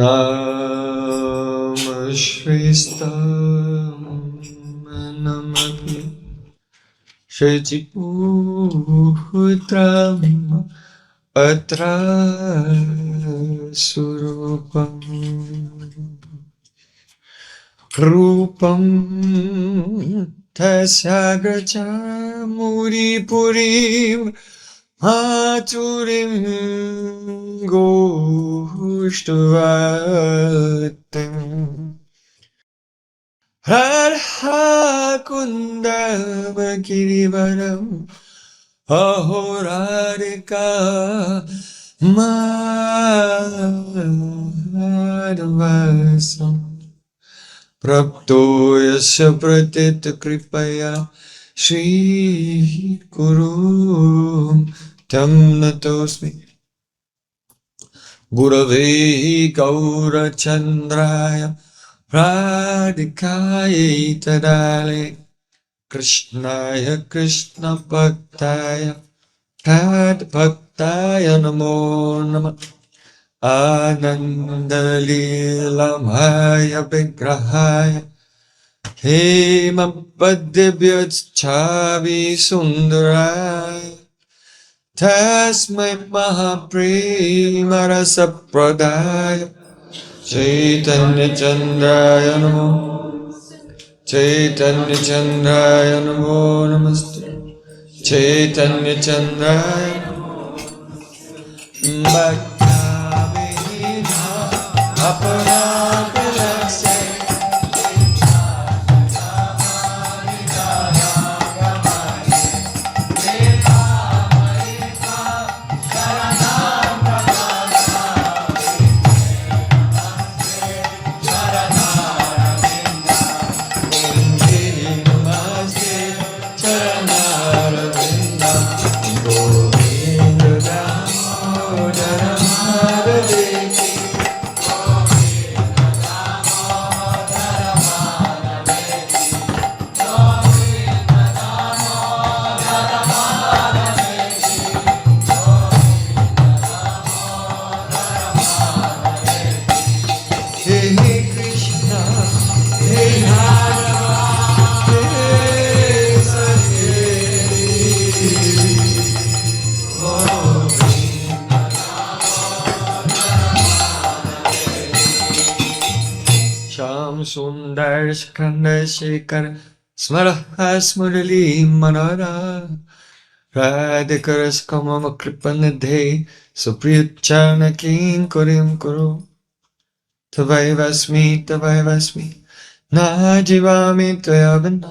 Namashvistamanamakni Shachiputram Atra Surupam Rupam Tasyagracha Muripurim Maturim Goshtuvatim Radha Kundam Kirivaram Ahoradika Madhvasam Prapto yasya pratita kripaya Shri Guru Tam natosmi Gurave Gaura Chandraya Radhikaya Tadale Krishnaya Krishna Bhaktaya Tad Bhaktaya Namo Namah Ananda Leelamaya Vigrahaya Hema Padibhyacchavi Sundaraya Tasmai Mahapremarasa Pradaya Chaitanya Chandraya Namo Chaitanya Chandraya Namo Namaste Chaitanya Chandraya Bhakti-rasāyana Aparāpalasya Sundar Skanda Shekar Smarahas Murali Manara Radhikaras Kamama Kripanadhe Supriyuchana King Kurim Kuru Tavaivasmi Najivami Tvayavana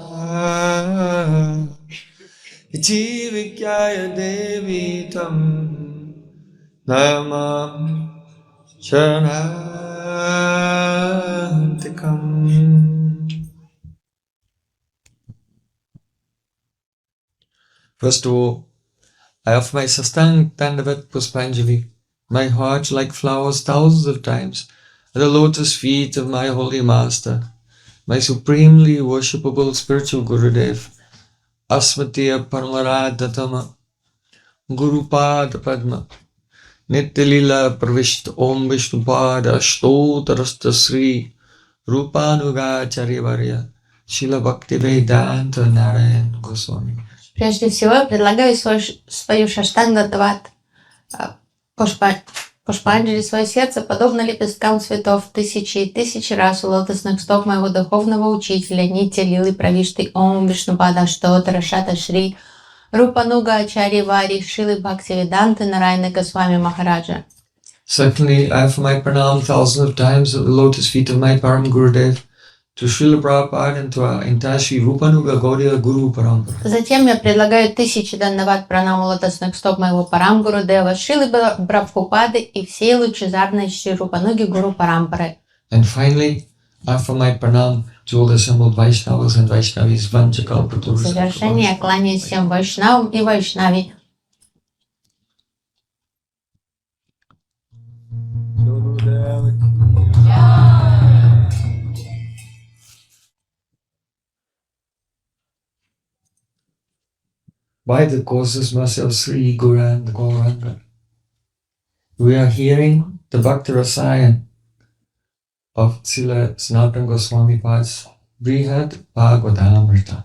Jivikyaya Devi Tam Namam Sharantikam. First of all, I offer my Sastang Dandavat Puspanjali, my heart like flowers thousands of times, at the lotus feet of my holy master, my supremely worshipable spiritual Gurudev, Asmatiya Paramaradhatama, Gurupada Padma, Nityalila Pravishta Om Vishnupada Ashtotarasta Sri Rupanugacharya Varya Shila Bhakti-vedanta Narayan Goswami. Прежде всего, я предлагаю свою шаштангатават Пушпанджали, свое сердце, подобно лепесткам цветов, тысячи и тысячи раз у лотосных стоп моего духовного учителя Нитья Лилы Правишты Ом Вишнупада Штотара Шата Шри Рупануга Ачарьи Вари Шилы Бхакти-веданты Нараяна Госвами Махараджа. Secondly, I offer my pranam thousands of times at the lotus feet of my Param Gurudev, to Srila Prabhupada and to our entire Sri Rupanuga Gaudiya Guru Parampara. Затем я предлагаю тысячи даннават пранам лотосных стоп моего Парам Гурудева, Шрилы Прабхупады и всей лучезарной Шри Рупануги Гуру Парампары. And finally, I offer my pranam to all the assembled Vaishnavas and Vaishnavis, Vanchakalpatarus. В завершение я кланяюсь всем Вайшнавам и Вайшнави. By the causes mercy of Sri Gauranga, we are hearing the Bhakti-rasāyana, of Srila Sanatana Goswami Pad's Brihad Bhagavatamrita.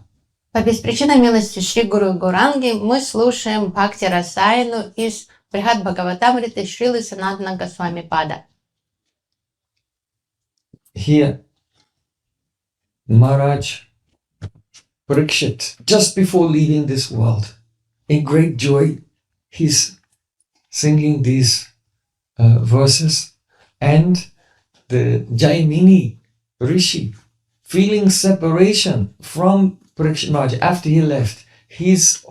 По беспричинной милости Шри Гуру Гуранги мы слушаем Бхакти-расāyanu из Брихад Бхагаватамриты Шрилы Санатана Госвами Пада. Here, Maharaj Parikshit, just before leaving this world, in great joy, he's singing these verses, and the Jaimini Rishi, feeling separation from Parikshit Maharaj after he left, his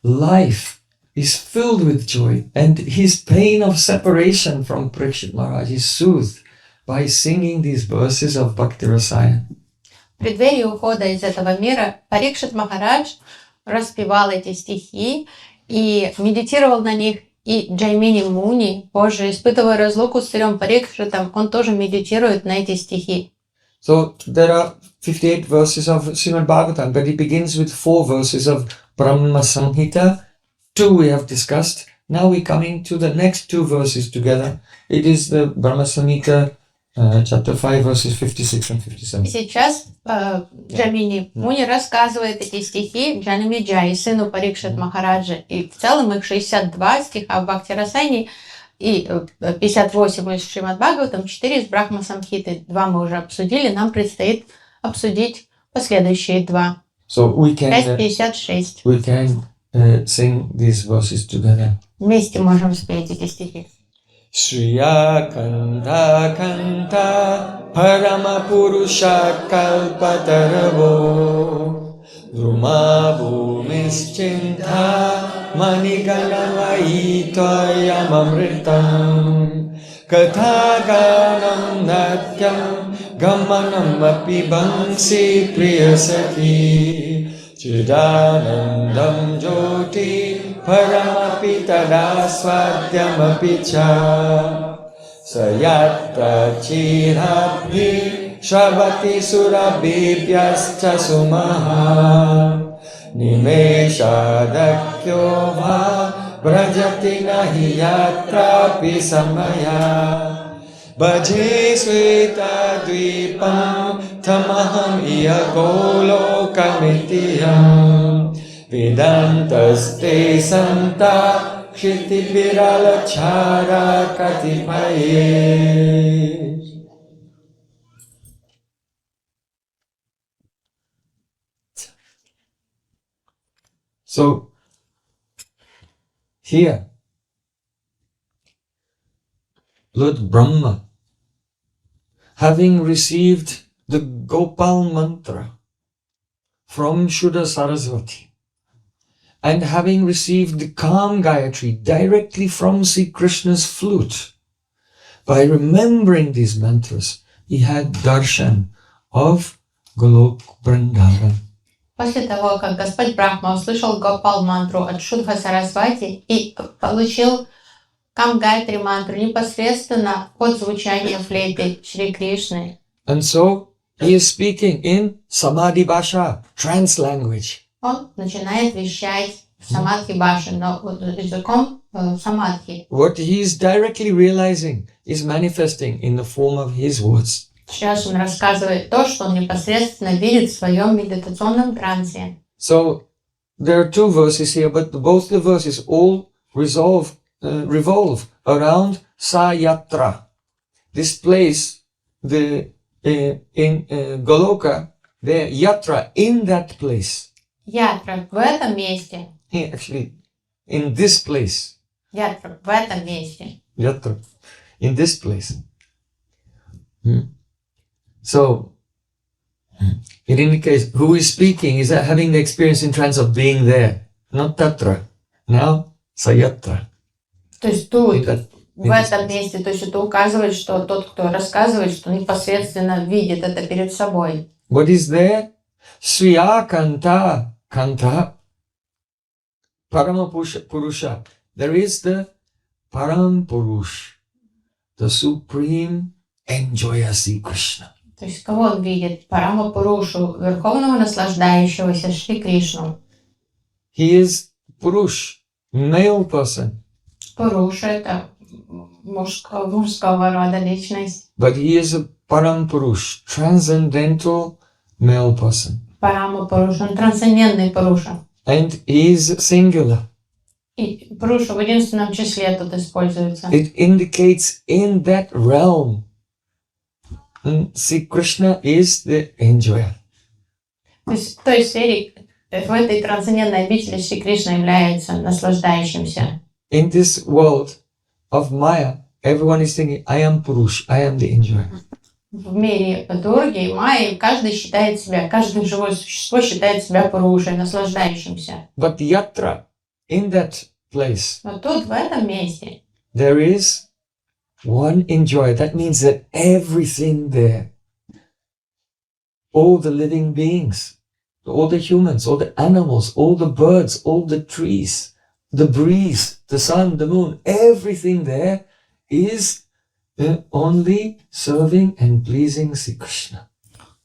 life is filled with joy, and his pain of separation from Parikshit Maharaj is soothed by singing these verses of Bhakti-rasāyana. В преддверии ухода из этого мира Парикшит Махарадж распевал эти стихи и медитировал на них, и Джаймини Муни, позже, испытывая разлуку с царем Парикшитом, он тоже медитирует на эти стихи. So there are 58 verses of Srimad Bhagavatam, but it begins with 4 verses of Brahma Samhita. 2 we have discussed. Now we're coming to the next 2 verses together. It is the Brahma Samhita, chapter 5, verses 56 and 57. И сейчас Джаймини Муни рассказывает эти стихи Джанамиджай, сыну Парикшит Махараджа, и в целом их 62 стиха в Бхакти-расāyане, и 58 из Шримад Бхагаватам, 4 из Брахма Самхиты. 2 мы уже обсудили, нам предстоит обсудить последующие 2. So we can 5:56. Sing these verses together. Вместе можем спеть эти стихи. Shriya Kanta Kanta Parama Purusha Kalpataravo Druma Bhumischinta Maniganavaita Yamamritam Kathaganam Natyam Gamanam Api Bangsi Priyasaki Chidanandam Jyoti Paramapi Tadasvadyamapi Cha Sayatra Chirabhi Shavati Surabhibhyascha Sumaha Nimeshadakyo Va Brajati Nahi Yatrapi Samaya Bhaje Sveta Dvipam Tamaham Iya Golokamitiyam Vedantaste Santa Kshiti Viralachara Katipaye. So, here, Lord Brahma, having received the Gopal mantra from Shuddha Saraswati, and having received the calm Gayatri directly from Sri Krishna's flute, by remembering these mantras, he had darshan of Golok Vrindavan. После того, как Господь Брахма услышал Гопал мантру от Шудха Сарасвати и получил Кам-гайтри мантру непосредственно от звучания флейты Шри Кришны. And so he is speaking in Samadhi Bhasha, trance language. Он начинает вещать в самадхи баши, но языком самадхи. What he is directly realizing is manifesting in the form of his words. Сейчас он рассказывает то, что он непосредственно видит в своем медитационном трансе. So there are 2 verses here, but both the verses all revolve around Sayatra. This place, in Goloka, the Yatra in that place. Ятра в этом месте. Here, actually, in this place. Ятра в этом месте. Yatra in this place. So, it indicates who is speaking is having the experience in trance of being there, not Tatra. Now, Sayatra. То есть тут, в этом месте, то есть это указывает, что тот, кто рассказывает, что непосредственно видит это перед собой. What is there? Sriya Kanta Kanta Parama Purusha. There is the Param Purush, the supreme enjoyer Sri Krishna. То есть кого он видит? Парама Пурушу, верховного наслаждающегося Шри Кришну. He is Purush, male person. Пуруша — это мужского рода личность. But he is a Param Purush, transcendental male person. Парама Пуруша, он трансцендентный Пуруша. And he is singular. И Пуруша в единственном числе тут используется. It indicates in that realm, see, Krishna is the enjoyer. То есть в той сфере, в этой трансцендентной обители Шри Кришна является наслаждающимся. In this world of Maya, everyone is thinking, I am Purush, I am the enjoyer. В мире Дурги и Майи каждый считает себя, каждое живое существо считает себя Пурушей, наслаждающимся. But yatra, in that place, Но тут, в этом месте, there is one enjoyer. That means that everything there, all the living beings, all the humans, all the animals, all the birds, all the trees, the breeze, the sun, the moon, everything there is only serving and pleasing Sri Krishna.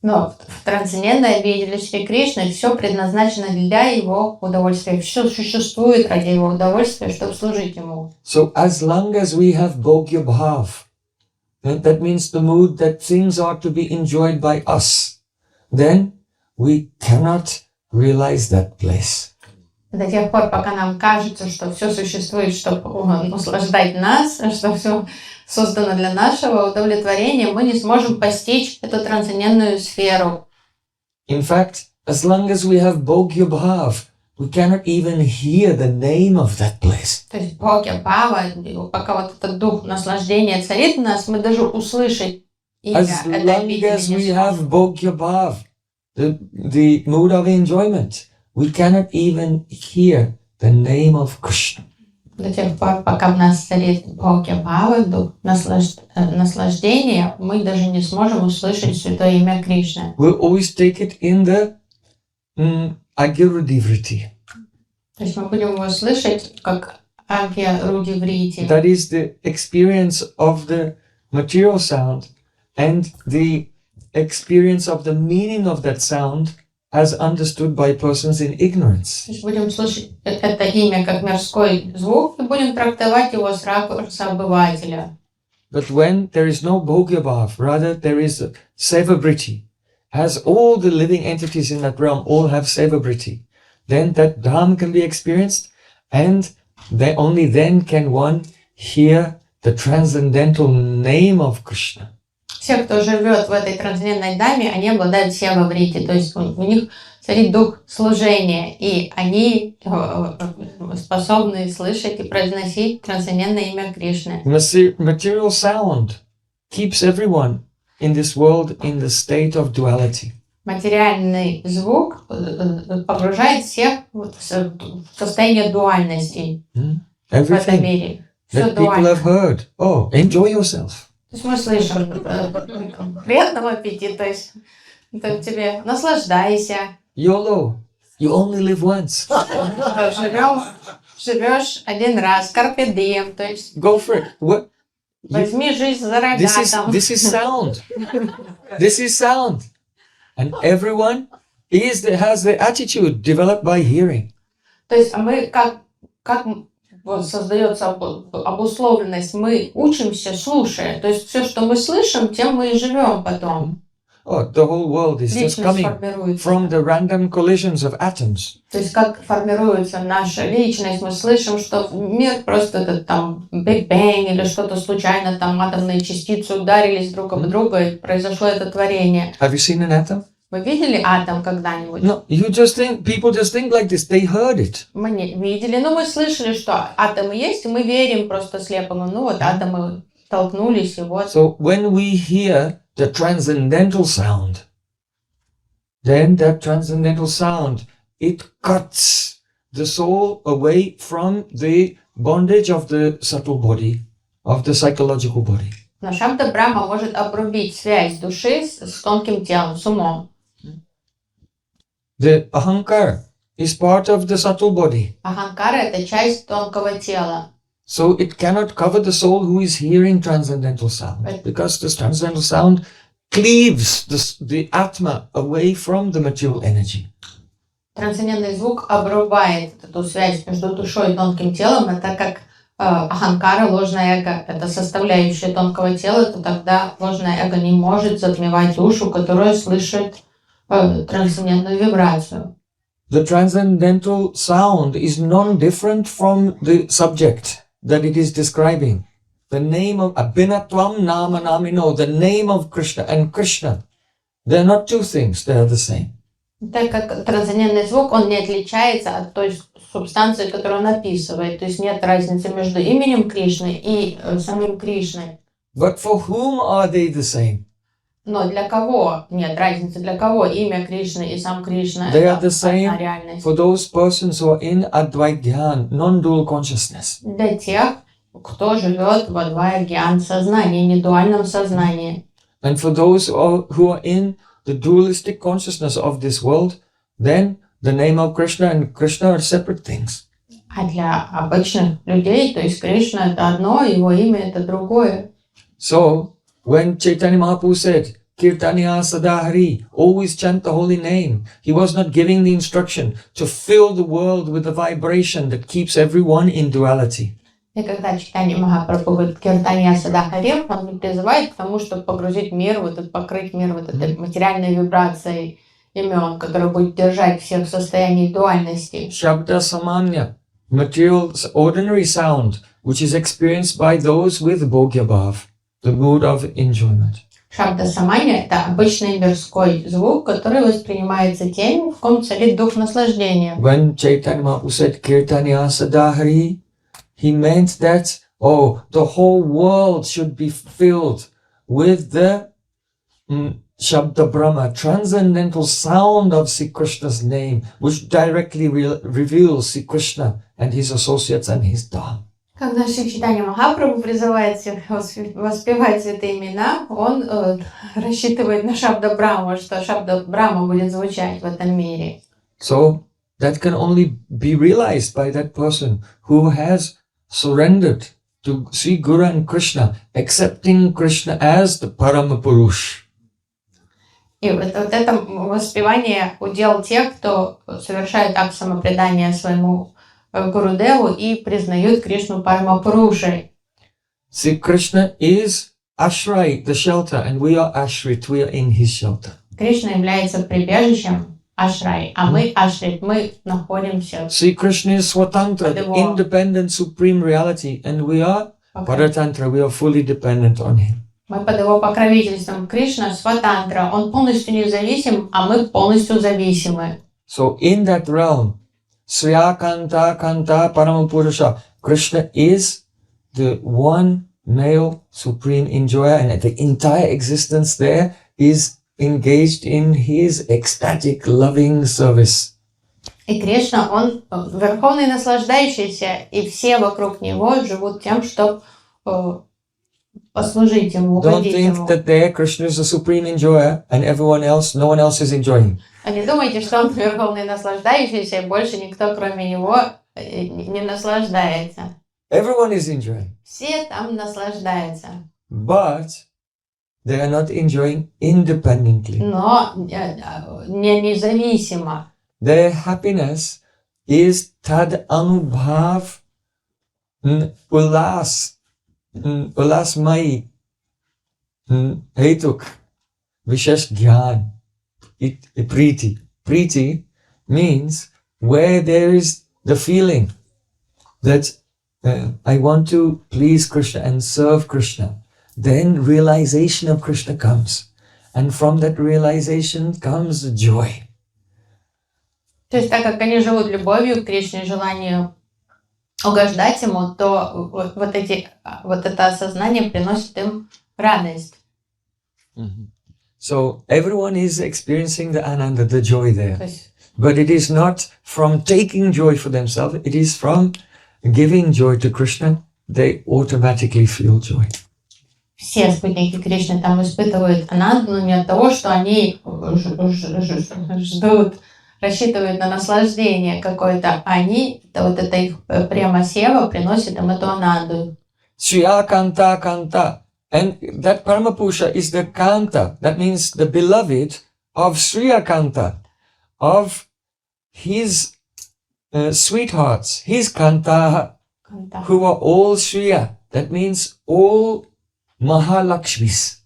но в трансцендентной обители Шри Кришны все предназначено для его удовольствия. Все существует ради его удовольствия, чтобы служить ему. So as long as we have Bhogya Bhav, that means the mood that things are to be enjoyed by us, then we cannot realize that place. До тех пор, пока нам кажется, что все существует, чтобы наслаждать нас, что все создано для нашего удовлетворения, мы не сможем постичь эту трансцендентную сферу. In fact, as long as we have Bhogya Bhav, we cannot even hear the name of that place. То есть Бхогья Бхава, пока вот этот дух наслаждения царит в нас, мы даже услышать имя As этой long обители as не we сможем. have Bhogya Bhav, the mood of enjoyment, we cannot even hear the name of Krishna. До тех пор, пока в нас царит Бхогья Бхава, дух наслаждения, мы даже не сможем услышать святое имя Кришны. We'll always take it in the Agyarudivriti. То есть мы будем его слышать как Агья-рудиврити. That is the experience of the material sound and the experience of the meaning of that sound as understood by persons in ignorance. То есть будем слышать это имя как мирской звук и будем трактовать его с ракурса обывателя. But when there is no Bhogya Bhav, rather there is a Sevabriti, as all the living entities in that realm all have Sevabriti, then that Dham can be experienced, and only then can one hear the transcendental name of Krishna. Все, кто живет в этой трансцендентной даме, они обладают севаврити, то есть у них царит дух служения, и они способны слышать и произносить трансцендентное имя Кришны. Material sound keeps everyone in this world in the state of duality. Материальный звук погружает всех в состояние дуальности в этом Everything мире. Все that people дуально. have heard. Oh, enjoy yourself. То есть мы слышим приятного аппетита, то есть это тебе наслаждайся. YOLO. You only live once. Живешь один раз, carpe diem, то есть Go for it. What? возьми жизнь за рогатом. This is sound. This is sound. And everyone has the attitude developed by hearing. То есть, а мы как вот создается обусловленность, мы учимся, слушая. То есть все, что мы слышим, тем мы и живем потом. Oh, the whole world is just Личность coming формируется. from the random collisions of atoms. То есть как формируется наша личность, мы слышим, что мир просто это там Big Bang или что-то случайно, там атомные частицы ударились друг об друга и произошло это творение. Have you seen an atom? Вы видели атом когда-нибудь? No, people just think like this. They heard it. Мы не видели, но мы слышали, что атомы есть, и мы верим просто слепо. Ну вот атомы столкнулись, и вот. So when we hear the transcendental sound, then that transcendental sound, it cuts the soul away from the bondage of the subtle body, of the psychological body. Но Шабда Брахма может обрубить связь души с тонким телом, с умом. The ahankar is part of the subtle body. Аханкара – это часть тонкого тела. So it cannot cover the soul who is hearing transcendental sound, because this transcendental sound cleaves the atma away from the material energy. Трансцендентный звук обрубает эту связь между душой и тонким телом. Это как аханкара, ложное эго, это составляющая тонкого тела, то тогда ложное эго не может затмевать душу, которая слышит трансцендентную вибрацию. The transcendental sound is non-different from the subject that it is describing. The name of Abhinatvam Nama Namino, the name of Krishna and Krishna, they are not two things, they are the same. Так как трансцендентный звук, он не отличается от той субстанции, которую он описывает. То есть нет разницы между именем Кришны и самим Кришной. But for whom are they the same? Но для кого нет разницы? Для кого имя Кришны и сам Кришна They are это the same одна реальность? for those persons who are in Advaita Dhyan, non-dual consciousness. Для тех, кто живет в адвайта-гьян сознании, недуальном сознании. And for those who are in the dualistic consciousness of this world, then the name of Krishna and Krishna are separate things. А для обычных людей, то есть Кришна это одно, его имя это другое. So, when Chaitanya Mahaprabhu said, Kirtaniya Sadahari, always chant the holy name, he was not giving the instruction to fill the world with the vibration that keeps everyone in duality. И когда Чайтанья Махапрабху говорит «Киртанья Садахари», он не призывает к тому, чтобы погрузить мир, покрыть мир вот этой материальной вибрацией имен, которая будет держать всех в состоянии дуальности. Shabda Samanya, material, ordinary sound, which is experienced by those with Bhogya Bhav, the mood of enjoyment. Шабда Саманья – это обычный мирской звук, который воспринимается теми, в ком царит дух наслаждения. When Chaitanya Mahaprabhu said Kirtaniya Sadahari, he meant that, the whole world should be filled with the Shabda Brahma, transcendental sound of Sri Krishna's name, which directly reveals Sri Krishna and his associates and his Dham. Когда Шри Чайтанья Махапрабху призывает всех воспевать святые имена, он рассчитывает на Шабда Брахму, что Шабда Брахма будет звучать в этом мире. So that can only be realized by that person who has surrendered to Sri Guru and Krishna, accepting Krishna as the Parama Purush. И вот это воспевание удел тех, кто совершает акт самопредания своему Гурудеву и признают Кришну Парамапурушей. Sri Krishna is Ashray, the shelter, and we are Ashrit, we are in his shelter. Кришна является прибежищем Ашрай, а мы Ашрит, мы находимся. Sri Krishna is Swatantra, the independent supreme reality, and we are Paratantra, we are fully dependent on him. Мы под его покровительством. Кришна Сватантра, он полностью независим, а мы полностью зависимы. So in that realm, Sriya Kanta Kanta Paramapurusha, Krishna is the one male supreme enjoyer, and the entire existence there is engaged in his ecstatic loving service. И Кришна, он верховный наслаждающийся, и все вокруг него живут тем, чтобы послужить ему, Don't угодить think ему. that there Krishna is a supreme enjoyer and everyone else, no one else is enjoying. А не думайте, что он верховный наслаждающийся, и больше никто, кроме него, не наслаждается. Everyone is enjoying. Все там наслаждаются. But they are not enjoying independently. Но не независимо. Their happiness is tad anubhav ulasmai hetuk vishesh gyan priti. Priti means where there is the feeling that I want to please Krishna and serve Krishna. Then realization of Krishna comes. And from that realization comes the joy. То есть, так как они живут любовью к Кришне, желанию угождать ему, то вот это осознание приносит им радость. So everyone is experiencing the ananda, the joy there. То есть, But it is not from taking joy for themselves, it is from giving joy to Krishna, they automatically feel joy. все спутники Кришны там испытывают ананду, но не от того, что они ждут, рассчитывают на наслаждение какое-то, они, вот это их према-сева приносит им эту ананду. Shriya Kanta Kanta. And that Paramapusha is the Kanta, that means the beloved of Shriya Kanta, of his sweethearts, his Kanta. who are all Shriya. That means all Mahalakshmis.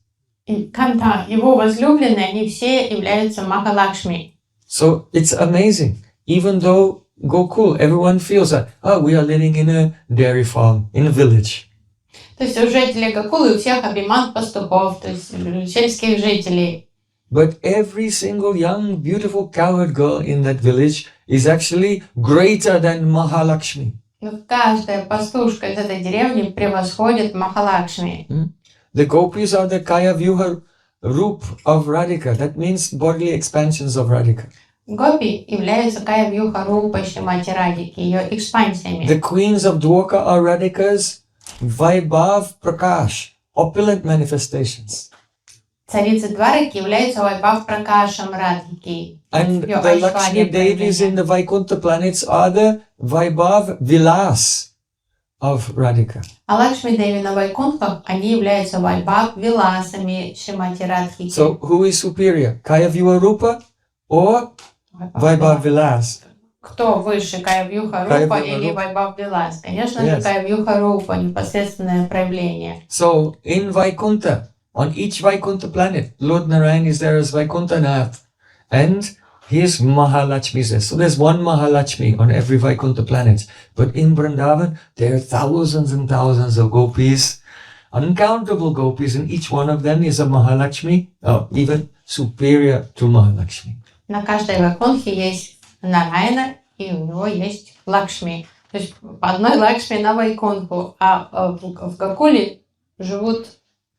И Канта, его возлюбленные, они все являются Махалакшми. So it's amazing. Even though Gokul, everyone feels that, we are living in a dairy farm, in a village. То есть у жителей Гокулы, у всех Абиман пастухов, то есть сельских жителей. But every single young, beautiful cowherd girl in that village is actually greater than Mahalakshmi. Но каждая пастушка из этой деревни превосходит Махалакшми. The gopis are the Kaya Vyuha Roop of Radhika. That means bodily expansions of Radhika. Гопи являются Кая Вьюха Рупой Шримати Радики, ее экспансиями. The queens of Dwarka are Radhika's Vaibhav Prakash, opulent manifestations. Царицы Двараки являются Вайбхав Пракашем Радхики. And the Lakshmi Devis in the Vaikuntha planets are the Vaibhav Vilas of Radhika. А Лакшми Деви на Вайкунтхах, они являются Вайбхав Виласами Шримати Радхики. So who is superior, Kaya Vyuha Rupa or Vaibhav Vilas? Кто выше, Кая Вьюха Рупа или Вайбхав Вилас? Конечно же, Кая Вьюха Рупа, непосредственное проявление. So in Vaikuntha, on each Vaikuntha planet, Lord Narayan is there as Vaikuntha Nath. And he is Mahalakshmi. So there's one Mahalakshmi on every Vaikuntha planet. But in Vrindavan, there are thousands and thousands of gopis, uncountable gopis, and each one of them is a Mahalakshmi, even superior to Mahalakshmi. На каждой Вайкунтхе есть Нарайна, и у него есть Лакшми. То есть по одной Лакшми на Вайкунтху, а в Гокуле живут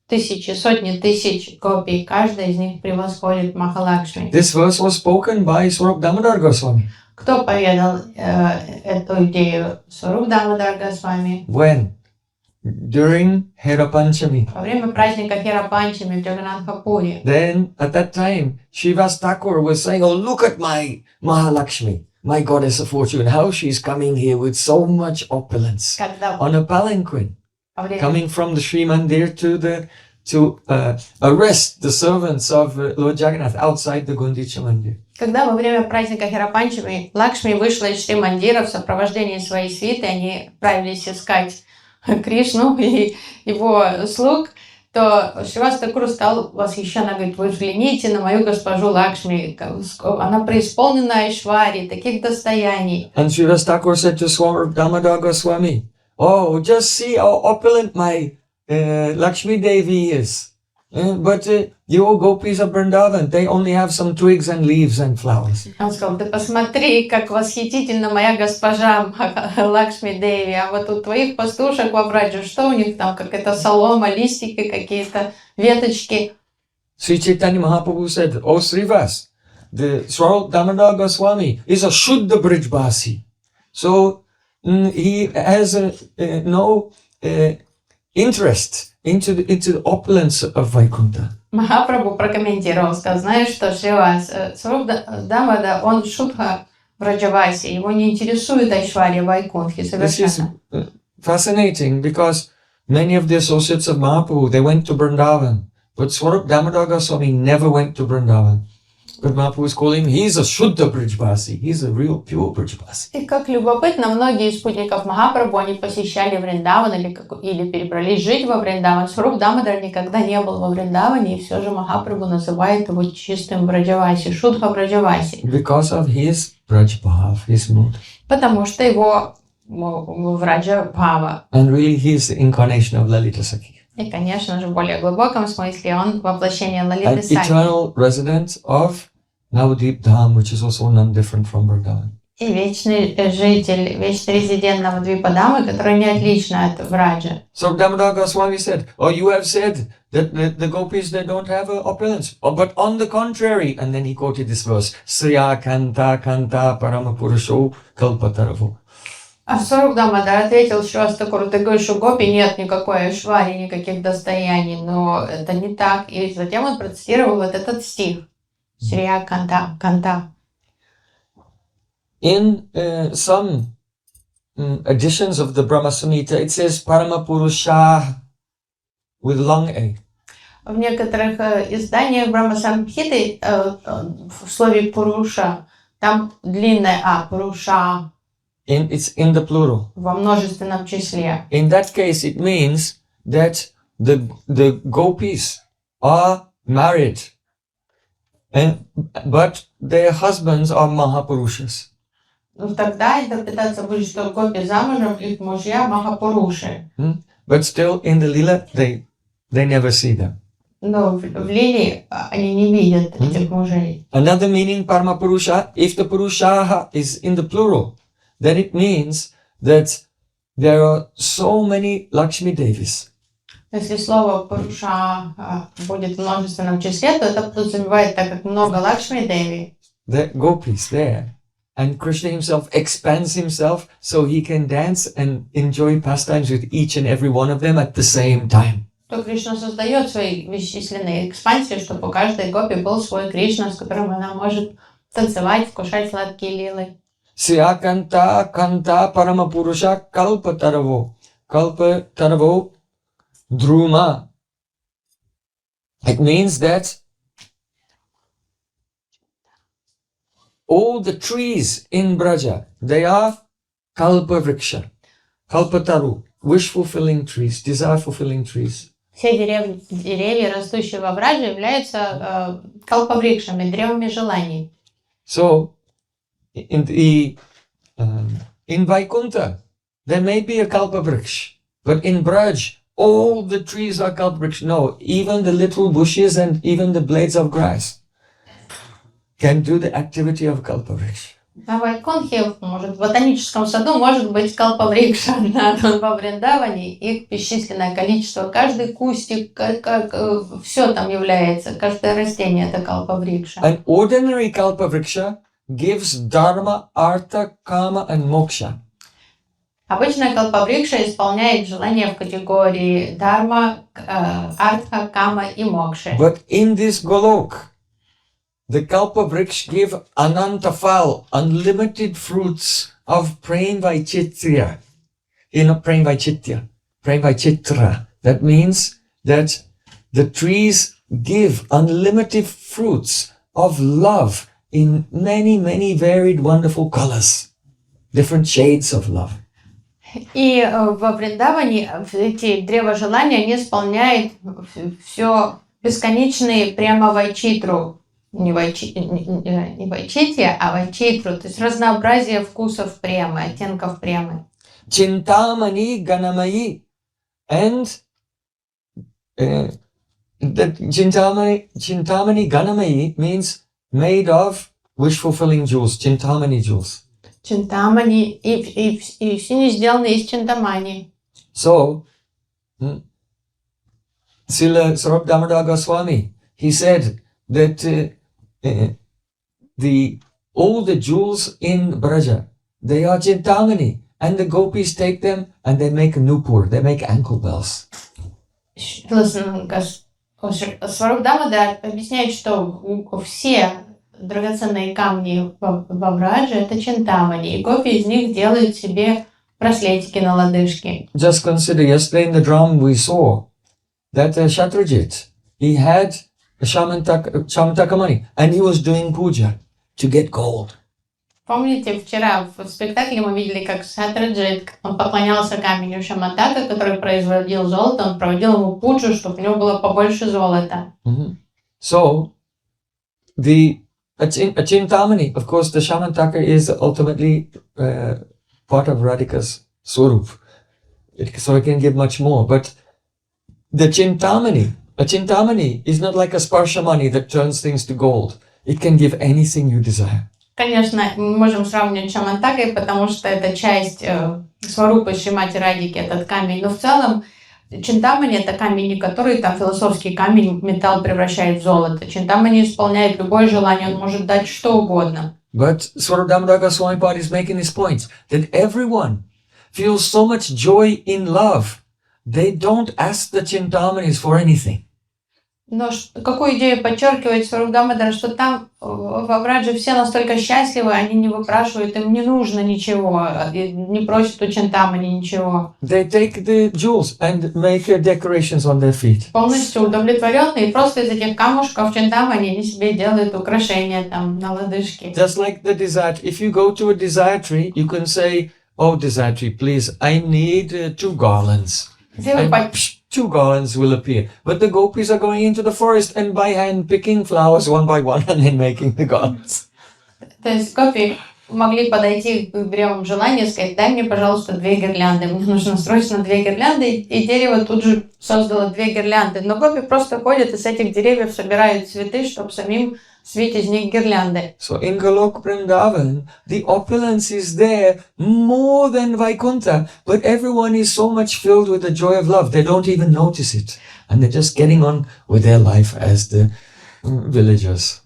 тысячи, сотни тысяч гопи, каждая из них превосходит Махалакшми. This verse was spoken by Swarup Damodar Goswami. Кто поведал эту идею? Сваруп Дамодар Госвами. When? During Hera Panchami. Во время праздника Хера Панчами в Джаганатхапуре. Then, at that time, Srivas Thakur was saying, oh, look at my Mahalakshmi, my goddess of fortune, how she's coming here with so much opulence on a palanquin, coming from the Sri Mandir to arrest the servants of Lord Jagannath outside the Gundicha Mandir. Когда во время праздника Херапанчами Лакшми вышла из Шри Мандира в сопровождении своей свиты, они отправились искать Кришну и его слуг, то Шривас Тхакур стал восхищен, говорит, вы взгляните на мою госпожу Лакшми, она преисполнена айшвари, таких достояний. And Srivas Thakur said to Swami Damodar Goswami, oh, just see how opulent my Lakshmi Devi is. But your gopis of Vrindavan, they only have some twigs and leaves and flowers. Он сказал, да посмотри, как восхитительна моя госпожа Лакшми Деви, а вот у твоих пастушек во Браджа, что у них там, как это солома, листики какие-то, веточки. Sri Chaitanya Mahaprabhu said, oh Srivas, the Swarup Damodar Goswami is a Shuddha Brijbasi. So he has no interest into the opulence of Vaikuntha. Махапрабху прокомментировал, сказал, знаешь что, Шривас, Сваруп Дамодар, он Шудха Браджаваси, его не интересует айшвария Вайкунтхи совершенно. This is fascinating because many of the associates of Mahaprabhu, they went to Vrindavan, but Swarup Damodar Goswami never went to Vrindavan. But Mahaprabhu is calling him, he's a Shuddha Brijbasi, he's a real pure Brijbasi. И как любопытно, многие из спутников Махапрабху, они посещали Вриндаван или перебрались жить во Вриндаван. Сваруп Дамодар никогда не был во Вриндаване, и все же Махапрабху называет его чистым Браджаваси, Шудха Браджаваси. Because of his Brajbhav, his mood. Потому что его Враджа Бхава. And really he is the incarnation of Lalita Sakhi. И, конечно же, в более глубоком смысле он воплощение Лалиты An Сакхи. eternal resident of Navadvip Dham, which is also none different from Vrindavan. И вечный житель, вечный резидент Навадвипадамы, который не отлично от Враджа. So Damodar Goswami said, oh, you have said that the gopis, they don't have opulence. Oh, but on the contrary, and then he quoted this verse, Sriya Kanta Kanta Paramapurusho Kalpataravo. А Сваруп Дамодар ответил Шривас Тхакур, ты говоришь, у гопи нет никакой айшвари, никаких достояний, но это не так. И затем он процитировал вот этот стих. Срия Канта, Канта. In some editions of the Brahma Samhita, it says Paramapurusha with long A. В некоторых изданиях Брахма Самхиты в слове Пуруша там длинное А, Пуруша. It's in the plural. во множественном числе. In that case, it means that the gopis are married, but their husbands are Mahapurushas. Ну, тогда интерпретация будет, что гопи замужем, их мужья Махапуруши. But still, in the lila, they never see them. Но в лиле они не видят этих мужей. Another meaning, Paramapurusha, if the Purushaha is in the plural, then it means that there are so many Lakshmi Devis. Если слово Пуруша будет в множественном числе, то это подразумевает, так как много Лакшми Деви. The gopis there. And Krishna himself expands himself so he can dance and enjoy pastimes with each and every one of them at the same time. То Кришна создает свои бесчисленные экспансии, чтобы у каждой гопи был свой Кришна, с которым она может танцевать, вкушать сладкие лилы. Siya kanta paramapurusha kalpataravo druma. It means that all the trees in Braja, they are kalpa vriksha, kalpataru, wish-fulfilling trees, desire-fulfilling trees. Все деревья, растущие во Брадже, являются калпаврикшами, древами желаний. So, in Vaikuntha, there may be a kalpavriksha, but in Braj, all the trees are kalpavriksha. No, even the little bushes and even the blades of grass can do the activity of kalpavriksha. На Вайкунхе, может, в ботаническом саду может быть калпаврикша, во Вриндаване их бесчисленное количество. Каждый кустик, все там является, каждое растение это калпаврикша. An ordinary kalpavriksha gives dharma, artha, kama and moksha. Обычная калпаврикша исполняет желания в категории дharma, артха, кама и мокши. But in this golok, the kalpavriksha give anantafal, unlimited fruits of prem vaichitya. Prem vaichitra. That means that the trees give unlimited fruits of love in many, many varied, wonderful colors. Different shades of love. И во Вриндаване эти древа желания, они исполняют все бесконечные прямо вайчитру. Не вайчитья, а вайчитру, то есть разнообразие вкусов премы, оттенков премы. Chintamani ganamayi, and the Chintamani ganamayi means made of wish-fulfilling jewels, Chintamani jewels. Чинтамани, и все не сделаны из чинтамани. So, Srila Swarup Damodar Goswami, he said that all the jewels in Braja, they are Chintamani, and the gopis take them and they make nupur, they make ankle bells. Сваруп Дамодар объясняет, что все драгоценные камни во Брадже это чинтамани, и гопи из них делают себе браслетики на лодыжке. Just consider, yesterday in the drama we saw that Shatrajit, he had a Shamantaka money, and he was doing puja to get gold. Помните, вчера в спектакле мы видели, как Шатраджит, он поклонялся камню Шамантака, который производил золото, он проводил ему пуджу, чтобы у него было побольше золота. So, a Chintamani, of course, the Shamantaka is ultimately part of Radhika's Swarup, so it can give much more. But a Chintamani is not like a Sparshamani that turns things to gold. It can give anything you desire. Конечно, мы можем сравнивать с Шамантакой, потому что это часть Сварупы Шримати Радики, этот камень. Но в целом Чинтамани это камень, не который там философский камень, металл превращает в золото. Чинтамани исполняет любое желание, он может дать что угодно. But Swarup Damodar Goswami Pad is making this point that everyone feels so much joy in love, they don't ask the Chintamanis for anything. Но какую идею подчеркивает Сваруп Дамодар, что там во Брадже все настолько счастливы, они не выпрашивают, им не нужно ничего, не просят у Чинтамани ничего. They take the jewels and make decorations on their feet. Полностью удовлетворенные, и просто из этих камушков Чинтамани они себе делают украшения там на лодыжке. Just like the desire, if you go to a desire tree, you can say, oh Desatri, please, I need 2 garlands. Если вы And по- 2 garlands will appear. But the gopis are going into the forest and by hand picking flowers one by one and then making the garlands. То есть гопи могли подойти к древам желания и сказать: дай мне, пожалуйста, 2 гирлянды. Мне нужно срочно 2 гирлянды. И дерево тут же создало 2 гирлянды. Но гопи просто ходят и с этих деревьев собирают цветы, чтобы самим свить из них гирлянды. So in Golok Vrindavan, the opulence is there more than Vaikuntha, but everyone is so much filled with the joy of love, they don't even notice it. And they're just getting on with their life as the villagers.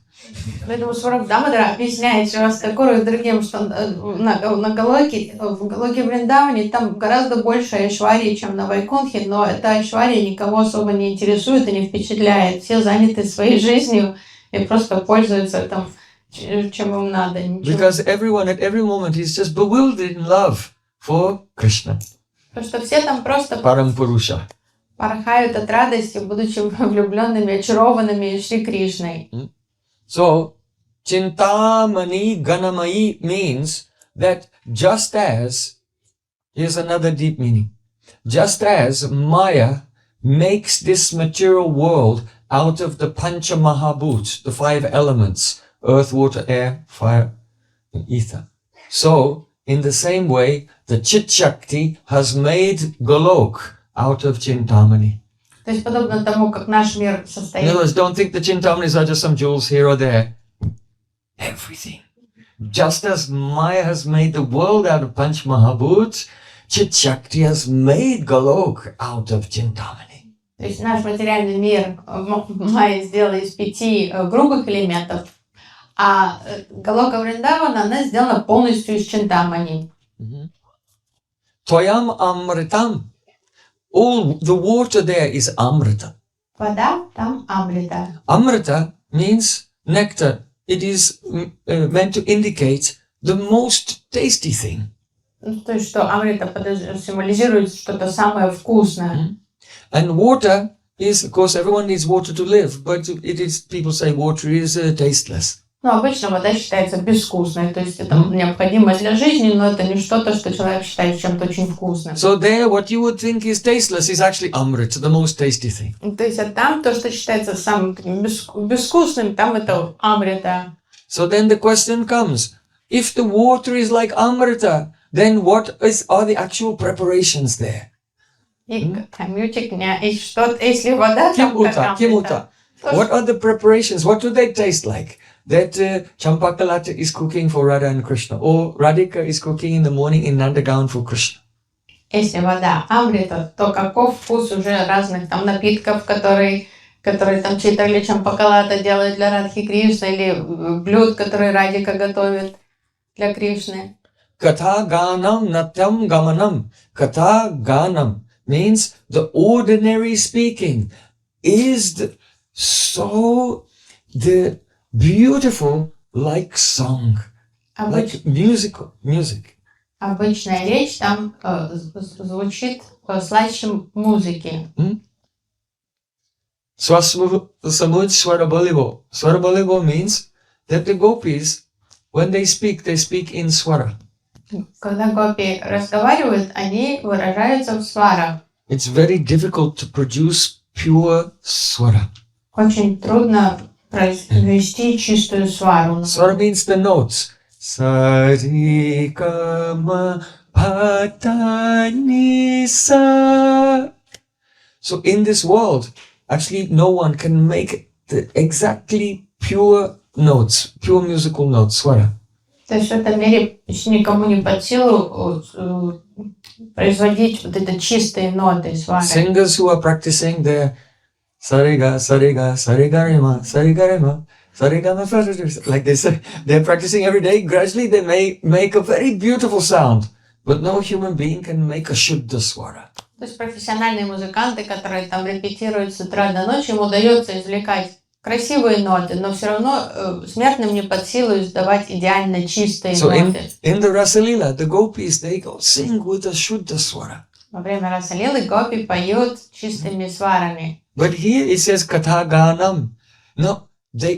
Поэтому Свараб Дамадара объясняет Шривастакуру и другим, что в Галоке Вриндаване там гораздо больше айшварии, чем на Вайкунтхе, но эта айшвария никого особо не интересует и не впечатляет. Все заняты своей жизнью и просто пользуются там, чем им надо. Because everyone at every moment is just bewildered in love for Krishna, Потому что все там просто Parampurusha. порхают от радости, будучи влюбленными, очарованными Шри Кришной. So, Chintamani Ganamai means that just as, here's another deep meaning, just as Maya makes this material world out of the Pancha Mahabhut, the 5 elements, earth, water, air, fire, and ether. So, in the same way, the Chit Shakti has made Golok out of Chintamani. То есть подобно тому, как наш мир In состоит. other words, don't think the Chintamanis are just some jewels here or there. Everything. Just as Maya has made the world out of Panch Mahabhut, Chit Shakti has made Golok out of Chintamani. То есть наш материальный мир Майя сделала из 5 грубых элементов, а Галока Вриндавана она сделана полностью из Чинтамани. Toyam Amritam. All the water there is Amrita. Вода там Амрита. Amrita means nectar. It is meant to indicate the most tasty thing. То есть что Амрита символизирует что-то самое вкусное. And water is, of course, everyone needs water to live, but it is, people say water is tasteless. Но обычно вода считается безвкусной, то есть это необходимо для жизни, но это не что-то, что человек считает чем-то очень вкусным. So there, what you would think is tasteless is actually Amrit, the most tasty thing. То есть а там то, что считается самым таким безвкусным, там это Амрита. So then the question comes, if the water is like Amrita, then what are the actual preparations there? И камютик, и что, если вода там как Амрита, What are the preparations? What do they taste like? That Champakalata is cooking for Radha and Krishna, or Radhika is cooking in the morning in Nandagown for Krishna. если вода Амрита, то каков вкус уже разных там напитков, которые там Чайтанья Чампакалата делает для Радхи Кришны, или блюд, которые Радhika готовит для Кришны. Katha Ganam Natyam Gamanam. Katha Ganam means the ordinary speaking is the beautiful like song, like music. Обычная речь там звучит слаще музыки. Samud Swarabalivo. Swarabalivo means that the gopis, when they speak in swara. Когда гопи разговаривают, они выражаются в сварах. It's very difficult to produce pure swara. Очень трудно произвести чистую свару. Swara means the notes. Sarikama Patanisa. So in this world, actually no one can make the exactly pure notes, pure musical notes, swara. То есть в этом мире почти никому не под силу производить вот это чистые ноты свары. Singers who are practicing their sariga, sariga, sarigarima, sarigarima, sarigama, like this, they're practicing every day. Gradually they may make a very beautiful sound, but no human being can make a shuddha swara. То есть профессиональные музыканты, которые там репетируют с утра до ночи, им удается извлекать красивые ноты, но все равно смертным не под силу издавать идеально чистые ноты. In the Rasalila, the gopis, they go sing with a shuddha swara. Во время Расалилы гопи поют чистыми сварами. But here it says katha ganam. No,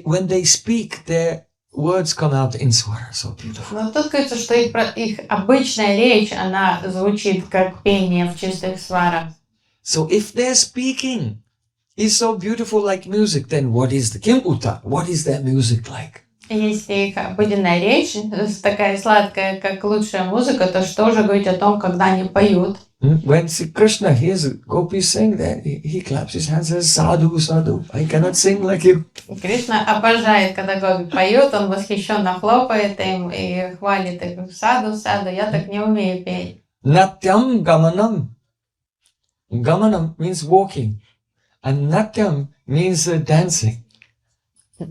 when they speak, their words come out in swara, so beautiful. Но тут говорится, что их обычная речь, она звучит как пение в чистых сварах. So if their speaking is so beautiful like music, then what is the Kim Uta? What is their music like? Если их обыденная речь такая сладкая, как лучшая музыка, то что же говорить о том, когда они поют? When Sri Krishna hears Gopis sing that, he claps his hands and says, Sadhu, Sadhu, I cannot sing like you. Кришна обожает, когда гопи поют, он восхищенно хлопает им и хвалит их. Саду, саду, я так не умею петь. Natyam gamanam. Gamanam means walking. And natyam means dancing.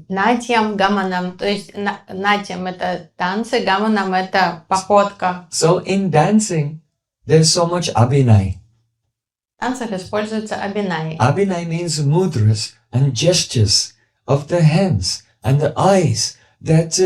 Натьям, гаманам, то есть натьям это танцы, гаманам это походка. So in dancing, there's so much abhinay. В танцах используется абинай. Abhinay means mudras and gestures of the hands and the eyes that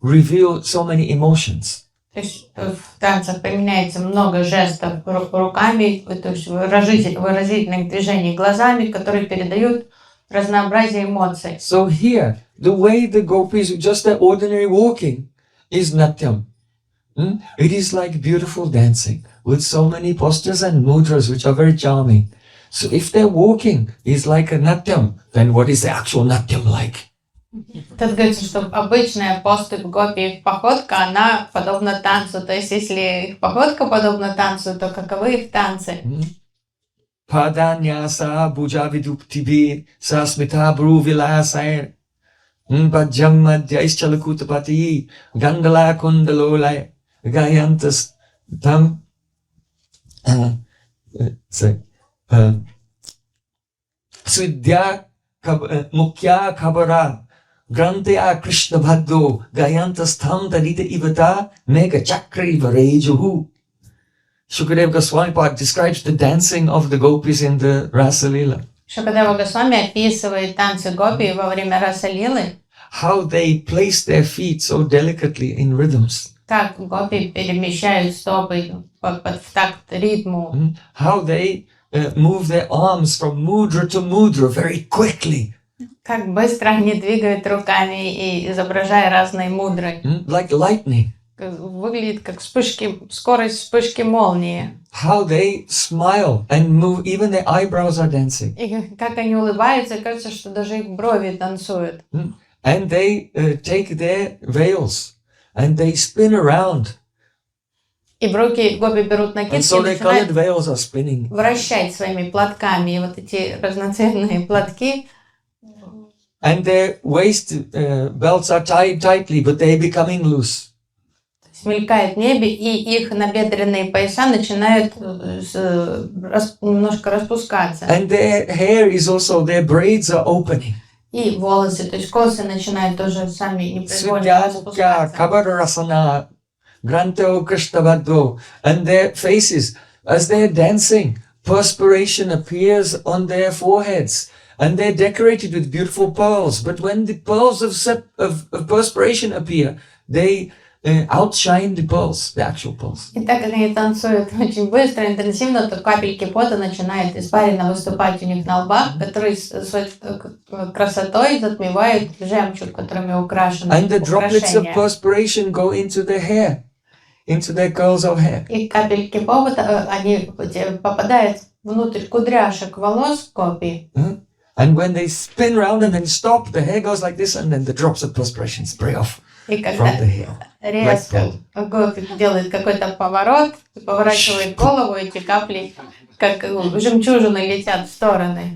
reveal so many emotions. То есть в танцах применяется много жестов руками, то есть выразительных движений глазами, которые передают разнообразие эмоций. So here, the way the gopis, just their ordinary walking, is natyam. It is like beautiful dancing with so many postures and mudras which are very charming. So if their walking is like a natyam, then what is the actual natyam like? Тут говорится, что обычная поступь гопи, их походка, она подобна танцу. То есть если их походка подобна танцу, то каковы их танцы? Padanyasa bhujaviduptibi sasmita bhruvilasaya bhajam madhyaishchalakutapati gandala kundalolaya gayantas tam svidya mukhya khabara grantya krishna bhaddo gayantas tam tadita ivata mega chakri varejuhu. Shukadeva Goswami describes the dancing of the gopis in the Rasa Leela. Шукадева Госвами описывает танцы гопи во время Раса-лилы. How they place their feet so delicately in rhythms. Как гопи перемещают стопы в такт ритму. How they move their arms from mudra to mudra very quickly. Как быстро они двигают руками и изображая разные мудры. Like lightning. Выглядит как скорость вспышки молнии. How they smile and move, even their eyebrows are dancing. И как они улыбаются, кажется, что даже их брови танцуют. And they take their veils and they spin around. И в руки гопи берут накидки And so и their colored начинают veils are spinning. вращать своими платками. И вот эти разноцветные платки. And their waist belts are tied tightly, but they're becoming loose. Мелькает в небе, и их набедренные пояса начинают немножко распускаться. And their hair is also, their braids are opening. И волосы, то есть косы начинают тоже сами непроизвольно распускаться. Prabharasana, Granto Krishnavaddo, and their faces, as they're dancing, perspiration appears on their foreheads, and they're decorated with beautiful pearls. But when the pearls of perspiration appear, they outshine the pearls, the actual pearls. И так как они танцуют очень быстро, интенсивно, то капельки пота начинают испаренно выступать у них на лбах, которые своей красотой затмевают жемчуг, которыми украшены And the droplets of украшения. perspiration go into their hair, into their curls of hair. И капельки пота, они попадают внутрь кудряшек волос гопи. And when they spin round and then stop, the hair goes like this, and then the drops of perspiration spray off И from когда the hair. резко гопи делает какой-то поворот, поворачивает голову, эти капли, как жемчужины, летят в стороны.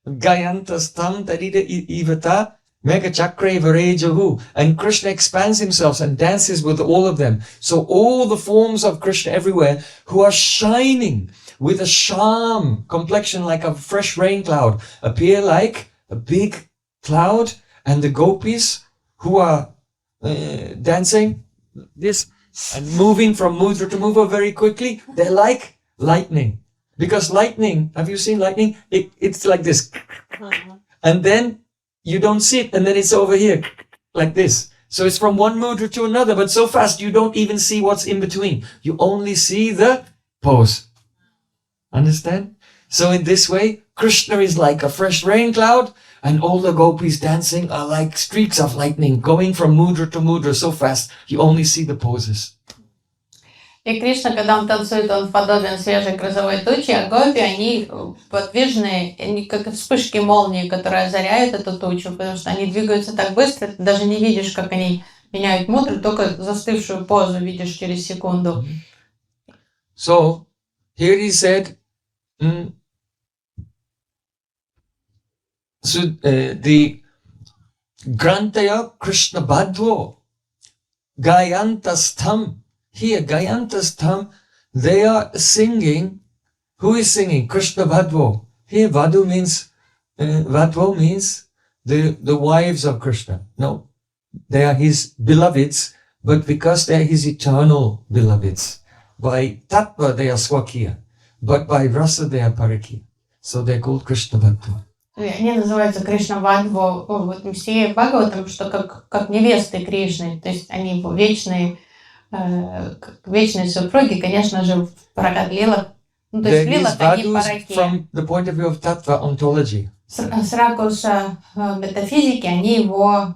Gayantas tam tadita ivata mega chakre varejahu. And Krishna expands himself and dances with all of them. So all the forms of Krishna everywhere who are shining with a sham complexion like a fresh rain cloud appear like a big cloud, and the gopis who are dancing this and moving from mudra to mudra very quickly, they're like lightning. Because lightning, have you seen lightning? It's like this. And then you don't see it, and then it's over here, like this. So it's from one mudra to another, but so fast you don't even see what's in between. You only see the pose. Understand? So in this way, Krishna is like a fresh rain cloud, and all the gopis dancing are like streaks of lightning, going from mudra to mudra so fast, you only see the poses. И Кришна, когда он танцует, он подобен свежей грозовой туче, а гопи, они подвижные, они как вспышки молнии, которые озаряют эту тучу, потому что они двигаются так быстро, ты даже не видишь, как они меняют мудру, только застывшую позу видишь через секунду. So, here he said, the Grantaya Krishna Bhadvo Gayantastham. Here, Gayantastham, they are singing. Who is singing? Krishna Bhadvo. Here, Vadhu means, Vadvo means the wives of Krishna. No, they are his beloveds, but because they are his eternal beloveds. By Tattva, they are Swakiya, but by Rasa, they are Parakiya. So they're called Krishna Bhadvo. Они называются Кришна Вадво в этом стихе Бхагаватам, что как невесты Кришны, то есть они его вечные супруги, конечно же, в парагадлилах, ну, то есть в лилах они параки. From the point of view of tattva ontology. С ракурса метафизики они его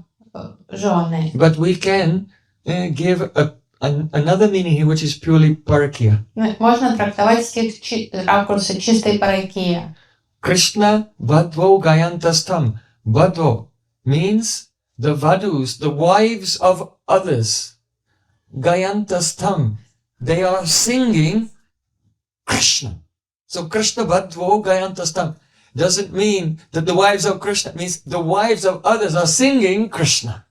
жены. But we can give another meaning here, which is purely parakya. Можно трактовать стих с ракурса чистой паракия. Krishna Vadvo Gayantastam. Vadvo means the vadus, the wives of others. Gayantastam. They are singing Krishna. So Krishna Vadvo Gayantastam doesn't mean that the wives of Krishna, it means the wives of others are singing Krishna.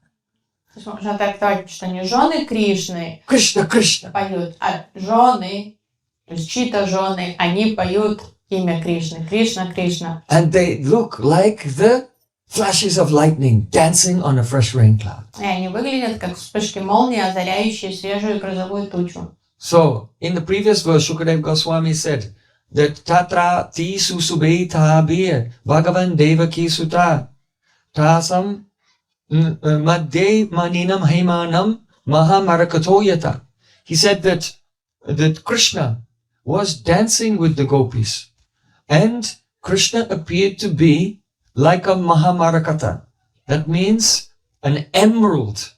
Можно трактовать, что не жены Кришны Krishna, Krishna поют, а жены, то есть чьи-то жены, они поют имя Кришны. Кришна, Кришна. And they look like the flashes of lightning dancing on a fresh rain cloud. И они выглядят как вспышки молнии, озаряющие свежую грозовую тучу. So, in the previous verse, Shukadeva Goswami said that Tatra ti susubeta bir Bhagavan Devaki Sutta Tasam Madde Maninam Haimanam Mahamarakatoyata. He said that Krishna was dancing with the gopis. And Krishna appeared to be like a Mahamarakata. That means an emerald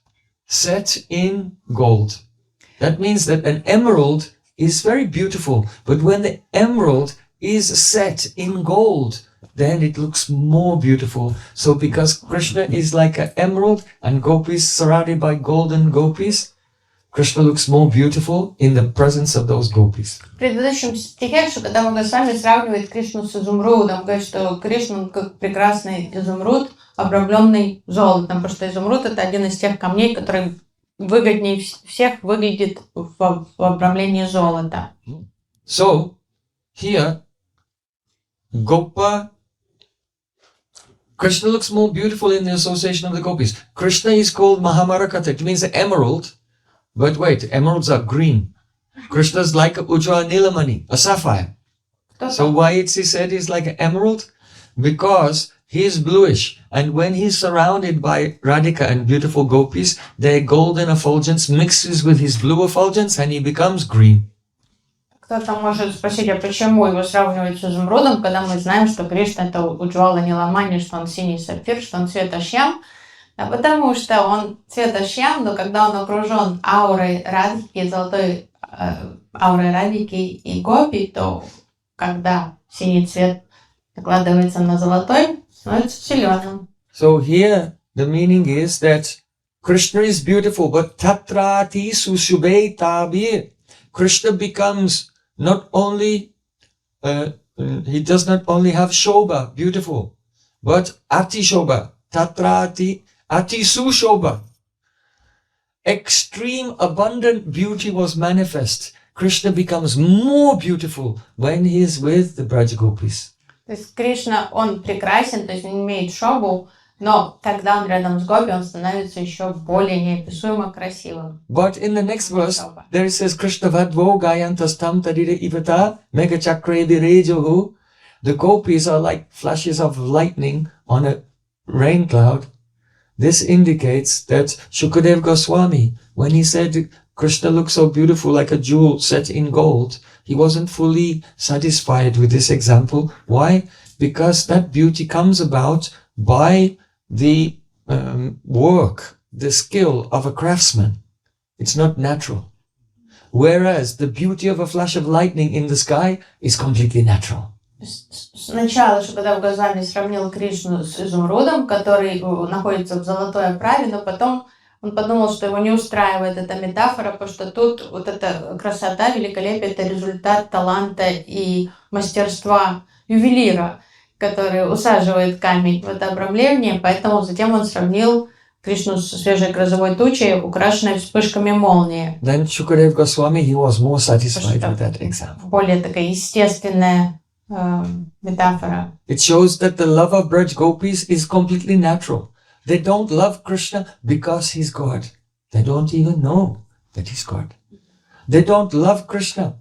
set in gold. That means that an emerald is very beautiful, but when the emerald is set in gold, then it looks more beautiful. So because Krishna is like an emerald and gopis surrounded by golden gopis, Krishna looks more beautiful in the presence of those gopis. В предыдущем стихе Шукадева Госвами сравнивает Кришну с изумрудом, говорит, что Кришна как прекрасный изумруд, обрамленный золотом, потому что изумруд это один из тех камней, который выгоднее всех выглядит в обрамлении золота. So here, Krishna looks more beautiful in the association of the gopis. Krishna is called Mahamarakata. It means emerald. But wait, emeralds are green. Krishna's like a Ujjwala Nilamani, a sapphire. So why he said he's like an emerald? Because he's bluish. And when he's surrounded by Radhika and beautiful gopis, their golden effulgence mixes with his blue effulgence and he becomes green. Кто-то может спросить, а почему его сравнивают с изумрудом, когда мы знаем, что Кришна это Уджвала Ниламани, что он синий сапфир, что он цвета шьям. А потому что он цвета шьям, но когда он окружен аурой Радхики, золотой аурой Радхики и гопи, то когда синий цвет накладывается на золотой, становится зеленым. So here the meaning is that Krishna is beautiful, but tatrati sushubhe tabir. Krishna becomes not only, he does not only have shobha, beautiful, but ati shobha, tatrati ati sushobha. Extreme abundant beauty was manifest. Krishna becomes more beautiful when he is with the Braj Gopis. То есть Кришна, он прекрасен, то есть он имеет шобу, но когда он рядом с гопи, он становится еще более неописуемо красивым. But in the next verse, there it says, Krishna vadvo gayantastam tadire ivata mega chakre virejohu. The gopis are like flashes of lightning on a rain cloud. This indicates that Shukadeva Goswami, when he said Krishna looks so beautiful like a jewel set in gold, he wasn't fully satisfied with this example. Why? Because that beauty comes about by the work, the skill of a craftsman. It's not natural. Whereas the beauty of a flash of lightning in the sky is completely natural. Сначала, что когда в Госвами сравнил Кришну с изумрудом, который находится в золотой оправе, но потом он подумал, что его не устраивает эта метафора, потому что тут вот эта красота, великолепие — это результат таланта и мастерства ювелира, который усаживает камень в это обрамление, поэтому затем он сравнил Кришну с свежей грозовой тучей, украшенной вспышками молнии. Then Shukadeva Goswami, he was more satisfied with that example. Более такая естественная метафора. It shows that the love of Braj Gopis is completely natural. They don't love Krishna because he's God. They don't even know that he's God. They don't love Krishna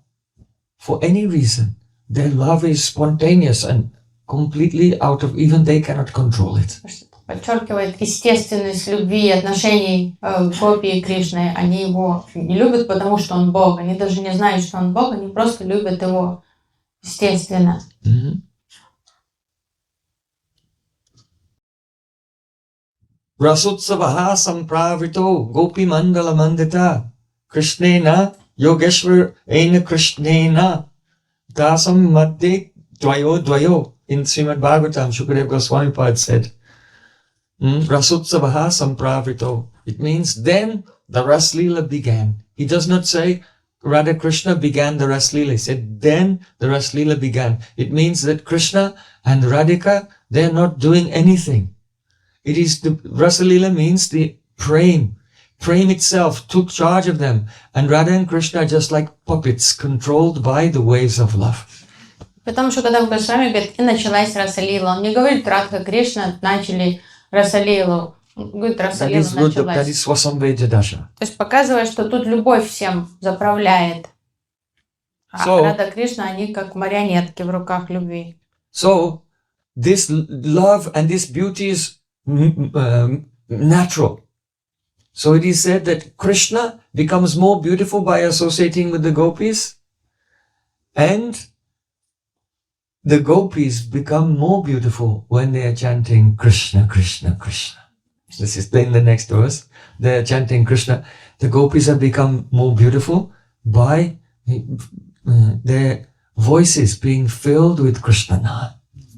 for any reason. Their love is spontaneous and completely out of, even they cannot control it. Подчеркивает естественность любви и отношений гопи и Кришны. Они его не любят, потому что он Бог. Они даже не знают, что он Бог, они просто любят его естественно. Rasutsavaha sampravito gopi mandala mandita Krishnena yogeshwar ena Krishnena dasam madde dvayo. In Srimad Bhagavatam, Shukadeva Goswami Pad said, Rasutsavaha sampravrito. It means then the Ras Leela began. He does not say Radha Krishna began the Ras Leela. He said then the Ras Leela began. It means that Krishna and Radhika, they are not doing anything. It is the Rasa Leela means the Prem. Prem itself took charge of them. And Radha and Krishna are just like puppets controlled by the waves of love. Потому что когда в Госвами говорит, и началась Раса-лила, он не говорит, Радха Кришна начали Раса-лилу. Он говорит, Раса-лила началась. That is Swasamvedya Dasha. То есть показывает, что тут любовь всем заправляет. А Рада Кришна, они как марионетки в руках любви. So, this love and this beauty is natural. So it is said that Krishna becomes more beautiful by associating with the gopis, and the gopis become more beautiful when they are chanting Krishna, Krishna, Krishna. This is in the next verse. They are chanting Krishna. The gopis have become more beautiful by their voices being filled with Krishna Nam.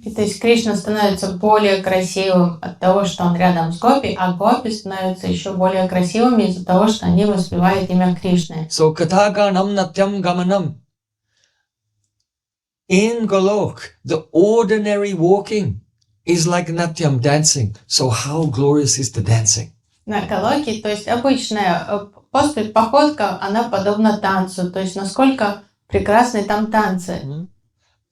И то есть Кришна становится более красивым от того, что он рядом с гопи, а гопи становятся еще более красивыми из-за того, что они воспевают имя Кришны. So Kathaganam Natyam Gamanam. In Golok, the ordinary walking is like Natyam, dancing. So how glorious is the dancing? На Голоке, то есть обычная поступь, походка, она подобна танцу. То есть насколько прекрасны там танцы.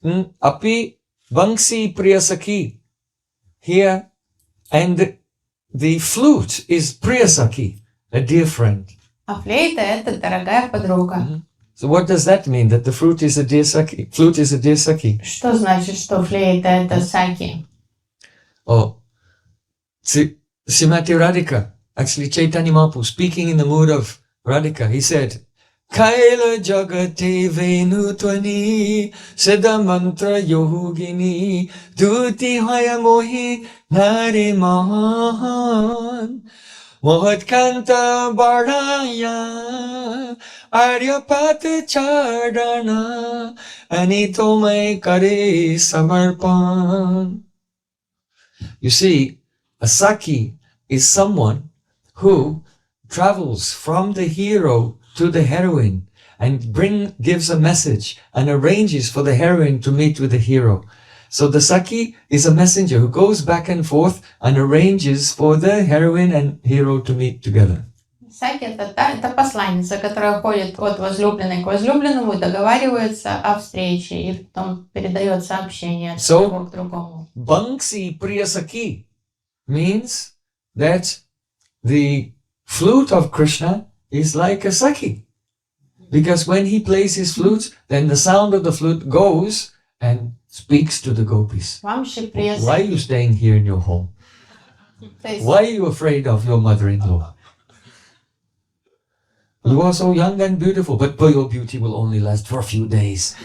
Api Vangsi Priyasaki. Here, and the flute is Priyasaki, a dear friend. А флейта — это дорогая подруга. So what does that mean? That the flute is a dear saki? Flute is a dear saki. Что значит, что флейта — это саки? Oh, Srimati Radhika, actually Chaitanya Mahaprabhu, speaking in the mood of Radhika, he said, Kaila jagate venu tvani siddha mantra yogini duti haya mohi nare mahan mohat kanta badaya aryapat chadana anitomai kare samarpan. You see, a Saki is someone who travels from the hero to the heroine and gives a message and arranges for the heroine to meet with the hero. So the Saki is a messenger who goes back and forth and arranges for the heroine and hero to meet together. Саки — это посланница, которая ходит от возлюбленной к возлюбленному и договаривается о встрече, и потом передает сообщение от того к другому. Bangsi Priyasaki means that the flute of Krishna is like a Saki. Because when he plays his flute, then the sound of the flute goes and speaks to the gopis. Why are you staying here in your home? Why are you afraid of your mother-in-law? You are so young and beautiful, but your beauty will only last for a few days.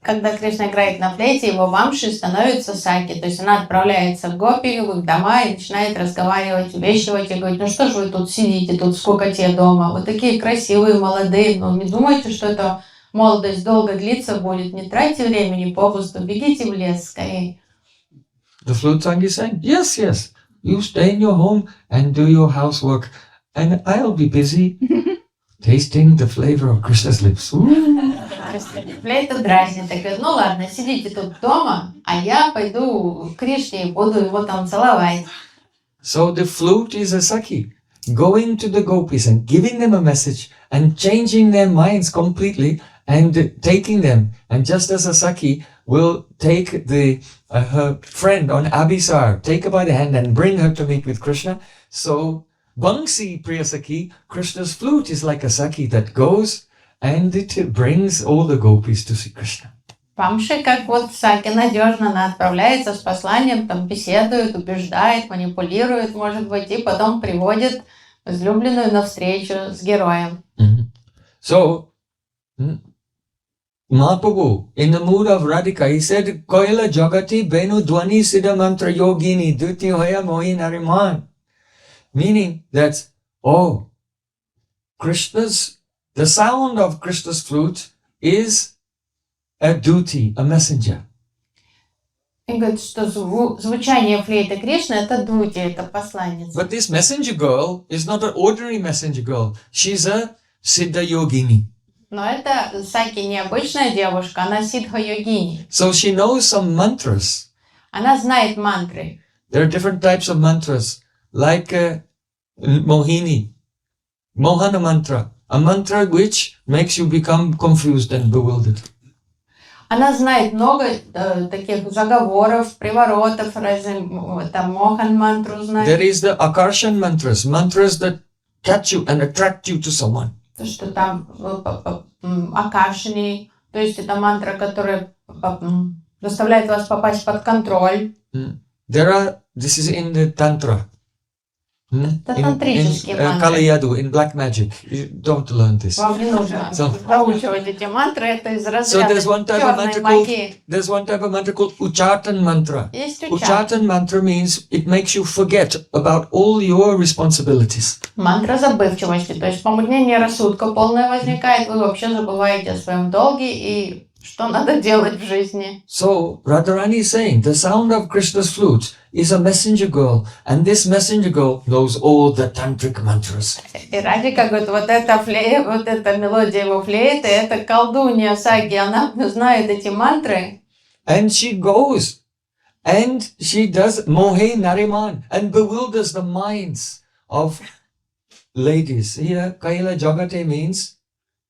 Когда Кришна играет на флейте, его вамши становятся саки, то есть она отправляется в гопи, в их дома и начинает разговаривать, увещевать и говорить: ну что же вы тут сидите, тут скукоте дома, вы такие красивые, молодые, но не думайте, что эта молодость долго длиться будет, не тратьте времени попусту, бегите в лес скорее. The flute song is saying, yes, yes, you stay in your home and do your housework, and I'll be busy tasting the flavor of Krishna's lips. Флейта дразнит, и говорит: ну ладно, сидите тут дома, а я пойду к Кришне и буду его там целовать. So the flute is a Saki, going to the gopis and giving them a message and changing their minds completely and taking them. And just as a Saki will take her friend on Abhisar, take her by the hand and bring her to meet with Krishna, so Bangsi Priyasaki, Krishna's flute, is like a Saki that goes and it brings all the gopis to see Krishna. Вамши, как вот саки, надежно, она отправляется с посланием, там беседует, убеждает, манипулирует, может быть, и потом приводит возлюбленную на встречу с героем. So, Mahaprabhu, in the mood of Radhika, he said, Koila Jagati Benu Dwani Siddha Mantra Yogini Duti Hoya Mohi Nariman. Meaning that, the sound of Krishna's flute is a duty, a messenger. И говорит, что звучание флейты Кришны — это дути, это посланница. But this messenger girl is not an ordinary messenger girl. She's a Siddha Yogini. Но это саки необычная девушка, она сидха-йогини. So she knows some mantras. Она знает мантры. There are different types of mantras, like Mohini, Mohana mantra, a mantra which makes you become confused and bewildered. Она знает много таких заговоров, приворотов, там мохан мантру знает. There is the Akarshan mantras, mantras that catch you and attract you to someone. То, что там акашни, то есть это мантра, которая заставляет вас попасть под контроль. This is in the Tantra. Это тантрические мантры. Kaliyadu, in black magic. You don't learn this. Вам не нужно заучивать эти мантры, это из разряда there's one type of mantra called Uchatan mantra. Uchatan mantra means it makes you forget about all your responsibilities. Мантра забывчивости, то есть помутнение рассудка полное возникает, вы вообще забываете о своем долге и что надо делать в жизни. So Radharani is saying the sound of Krishna's flute is a messenger girl, and this messenger girl knows all the tantric mantras. И Радика говорит, вот эта мелодия его флейты, это колдунья саги, она знает эти мантры. And she goes and she does mohe nariman and bewilders the minds of ladies. Here, Kaila Jagate means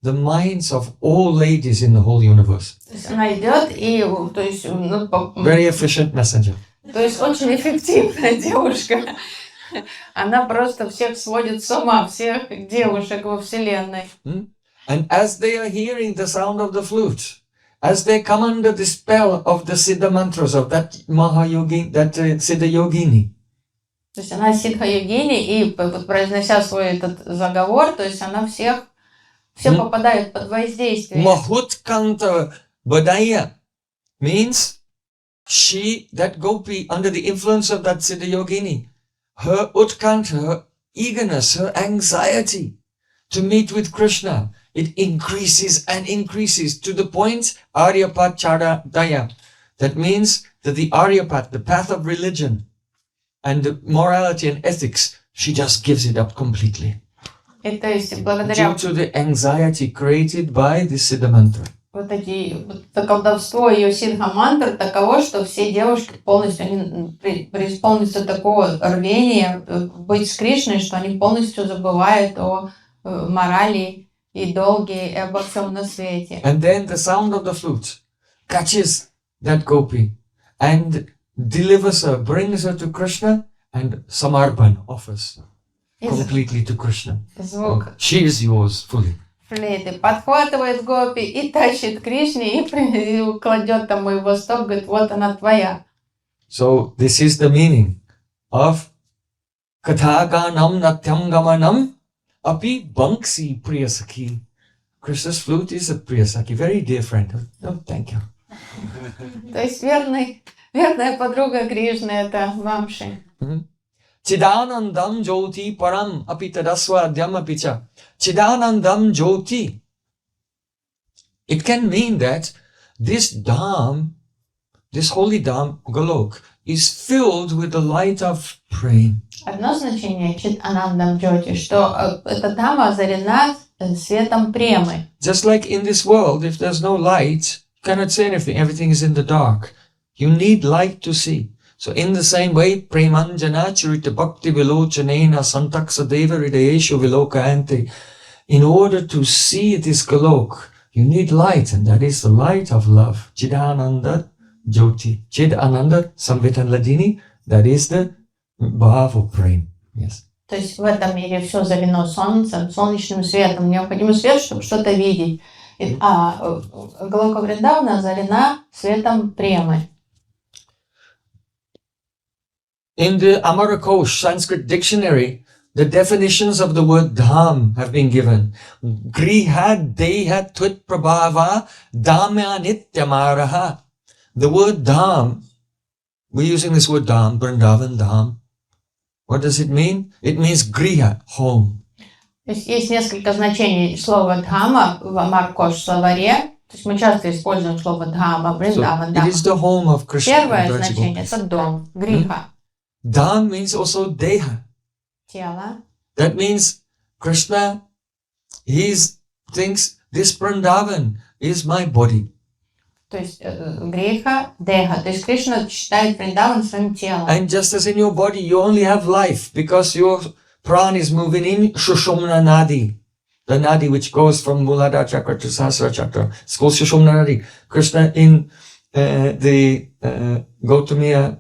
the minds of all ladies in the whole universe. То есть она идет и, то есть, very efficient messenger. То есть очень эффективная девушка. Она просто всех сводит с ума, всех девушек во вселенной. And as they are hearing the sound of the flute, as they come under the spell of the Siddha mantras of that Mahayogi, that Siddha Yogini. То есть она сидха-йогини, и произнося свой этот заговор, то есть она все попадают под воздействие. Mahutkanta Badaya means that gopi, under the influence of that Siddha Yogini, her utkanta, her eagerness, her anxiety to meet with Krishna, it increases and increases to the point Aryapat Charadaya. That means that the Aryapat, the path of religion and morality and ethics, she just gives it up completely. И то есть благодаря due to the anxiety created by the Siddha mantra. Это колдовство ее сидха-мантр таково, что все девушки полностью они преисполнятся такого рвения быть с Кришной, что они полностью забывают о морали и долге и обо всем на свете. And then the sound of the flute catches that gopi and delivers her, brings her to Krishna, and samarpan offers completely to Krishna. Звук she is yours fully. Флейты подхватывает гопи и тащит к Кришне и кладет там его стоп, говорит, вот она твоя. So this is the meaning of Kathaganam Natyam Gamanam Api Banksi Priyasaki. Krishna's flute is a Priyasaki, very dear friend. Oh, thank you. То есть верная подруга Кришны — это Вамши. Chidanandam Jyoti Param Api Tadaswadhyam Apicha. Chidanandam Jyoti. It can mean that this Dham, this holy Dham, Golok, is filled with the light of praying. Одно значение Чит Анандам Джоти, что эта дама озарена светом премы. Just like in this world, if there's no light, you cannot see anything. Everything is in the dark. You need light to see. So in the same way, Premanjana Churita Bhakti Vilochanena Santaksa Deva Hridayeshu Vilokayanti. In order to see this Golok, you need light, and that is the light of love. Chidananda Jyoti. Chid Ananda Samvitan Ladini, that is the bhav of praying. Yes. То есть в этом мире все залено солнцем, солнечным светом. Необходим свет, чтобы что-то видеть. А Галока Вриндавана озарена светом премы. In the Amarakosh Sanskrit dictionary, the definitions of the word dham have been given. Griha deha twit prabhava dhamya nityamaraha. The word dham, we're using this word dham, Vrindavan dham. What does it mean? It means griha, home. То есть есть несколько значений слова «дхама» в Амаркош словаре. То есть мы часто используем слово «дхама», «Вриндаван», It is the home of Krishna. Первое значение – это дом, гриха. Dham means also deha. Тело. That means Krishna, he thinks this Vrindavan is my body. То есть гриха, деха. То есть Кришна считает Вриндаван своим телом. And just as in your body, you only have life because your prana is moving in Shushumna Nadi. The Nadi which goes from Muladhara Chakra to Sahasrara Chakra. It's called Shushumna Nadi. Krishna in the Gautamiya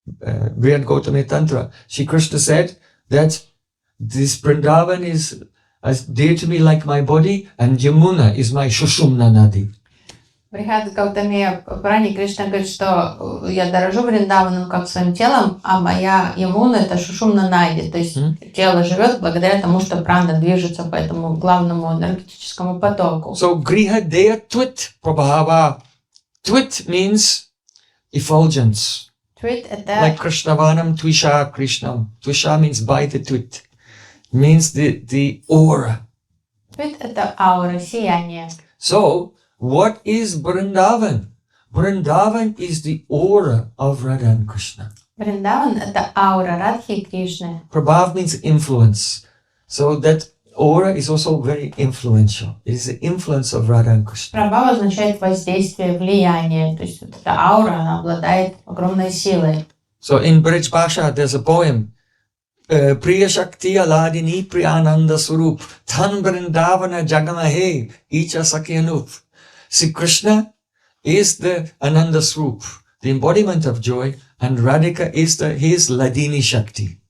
Brihad Gautamiya Tantra, Shri Krishna said that this Vrindavan is as dear to me like my body, and Yamuna is my Shushumna Nadi. Брихад Гаутамия Пурани Кришна говорит, что я дорожу Вриндаваном как своим телом, а моя Ямуна — это Шушумна Нади. То есть тело живет благодаря тому, что прана движется по этому главному энергетическому потоку. So Griha Deya Twit Prabhava. Twit means effulgence. Twit — это... Like Krishnavanam Tvisha Krishnam. Tvisha means by the twit. It means the aura. Twit — это аура, сияние. So, what is Vrindavan? Vrindavan is the aura of Radha and Krishna. Вриндаван — это аура Радхи и Кришны. Prabhav means influence. So that aura is also very influential. It is the influence of Radha and Krishna. Прабхава означает воздействие, влияние. То есть вот эта аура, она обладает огромной силой. So in Brij Bhasha, there's a poem. Priya Shakti Aladini Priyananda Surup Tan Vrindavana Jagamahe Icha Sakyanup. See, Krishna is the Ananda Swarup, the embodiment of joy, and Radhika is his Ladini Shakti.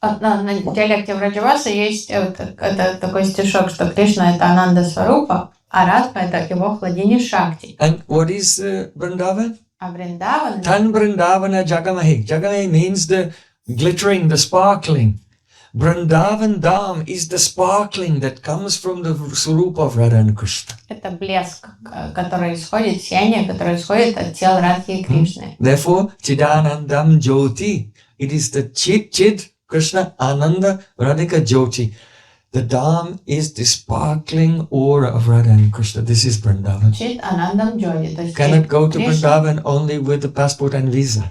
На диалекте Враджаваса есть такой стишок, что Кришна — это Ананда Сварупа, а Радха — это его Хладини Шакти. And what is Vrindavan? А Вриндаван... Tan Vrindavana Jagamahe. Jagamahe means the glittering, the sparkling. Vrindavan Dham is the sparkling that comes from the Swarup of Radha and Krishna. Это блеск, который исходит, сияние, которое исходит от тел Радхи и Кришны. Therefore, Chidanandam Jyoti. It is the Chid, Krishna, Ananda, Radhika Jyoti. The Dham is the sparkling aura of Radha and Krishna. This is Vrindavan. Chid Anandam Jyoti. То есть Cannot go to Vrindavan only with the passport and visa.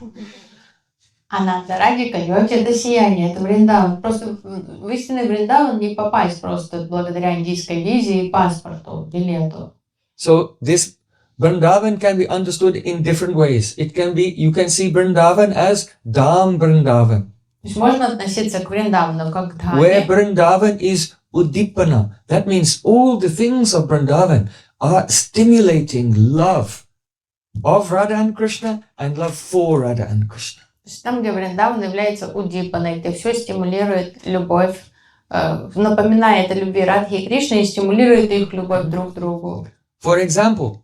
Ананда, Радхика, Йоти — это сияние, это Вриндаван. Просто в истинный Вриндаван не попасть просто благодаря индийской визе и паспорту, билету. So this Vrindavan can be understood in different ways. It can be, you can see Vrindavan as Dham Vrindavan. То есть можно относиться к Вриндавану как к Where Dhаме. Vrindavan is Udipana. That means all the things of Vrindavan are stimulating love of Radha and Krishna and love for Radha and Krishna. То есть там, где Вриндаван является удипаной, это все стимулирует любовь, напоминает о любви Радхи и Кришны и стимулирует их любовь друг к другу. For example,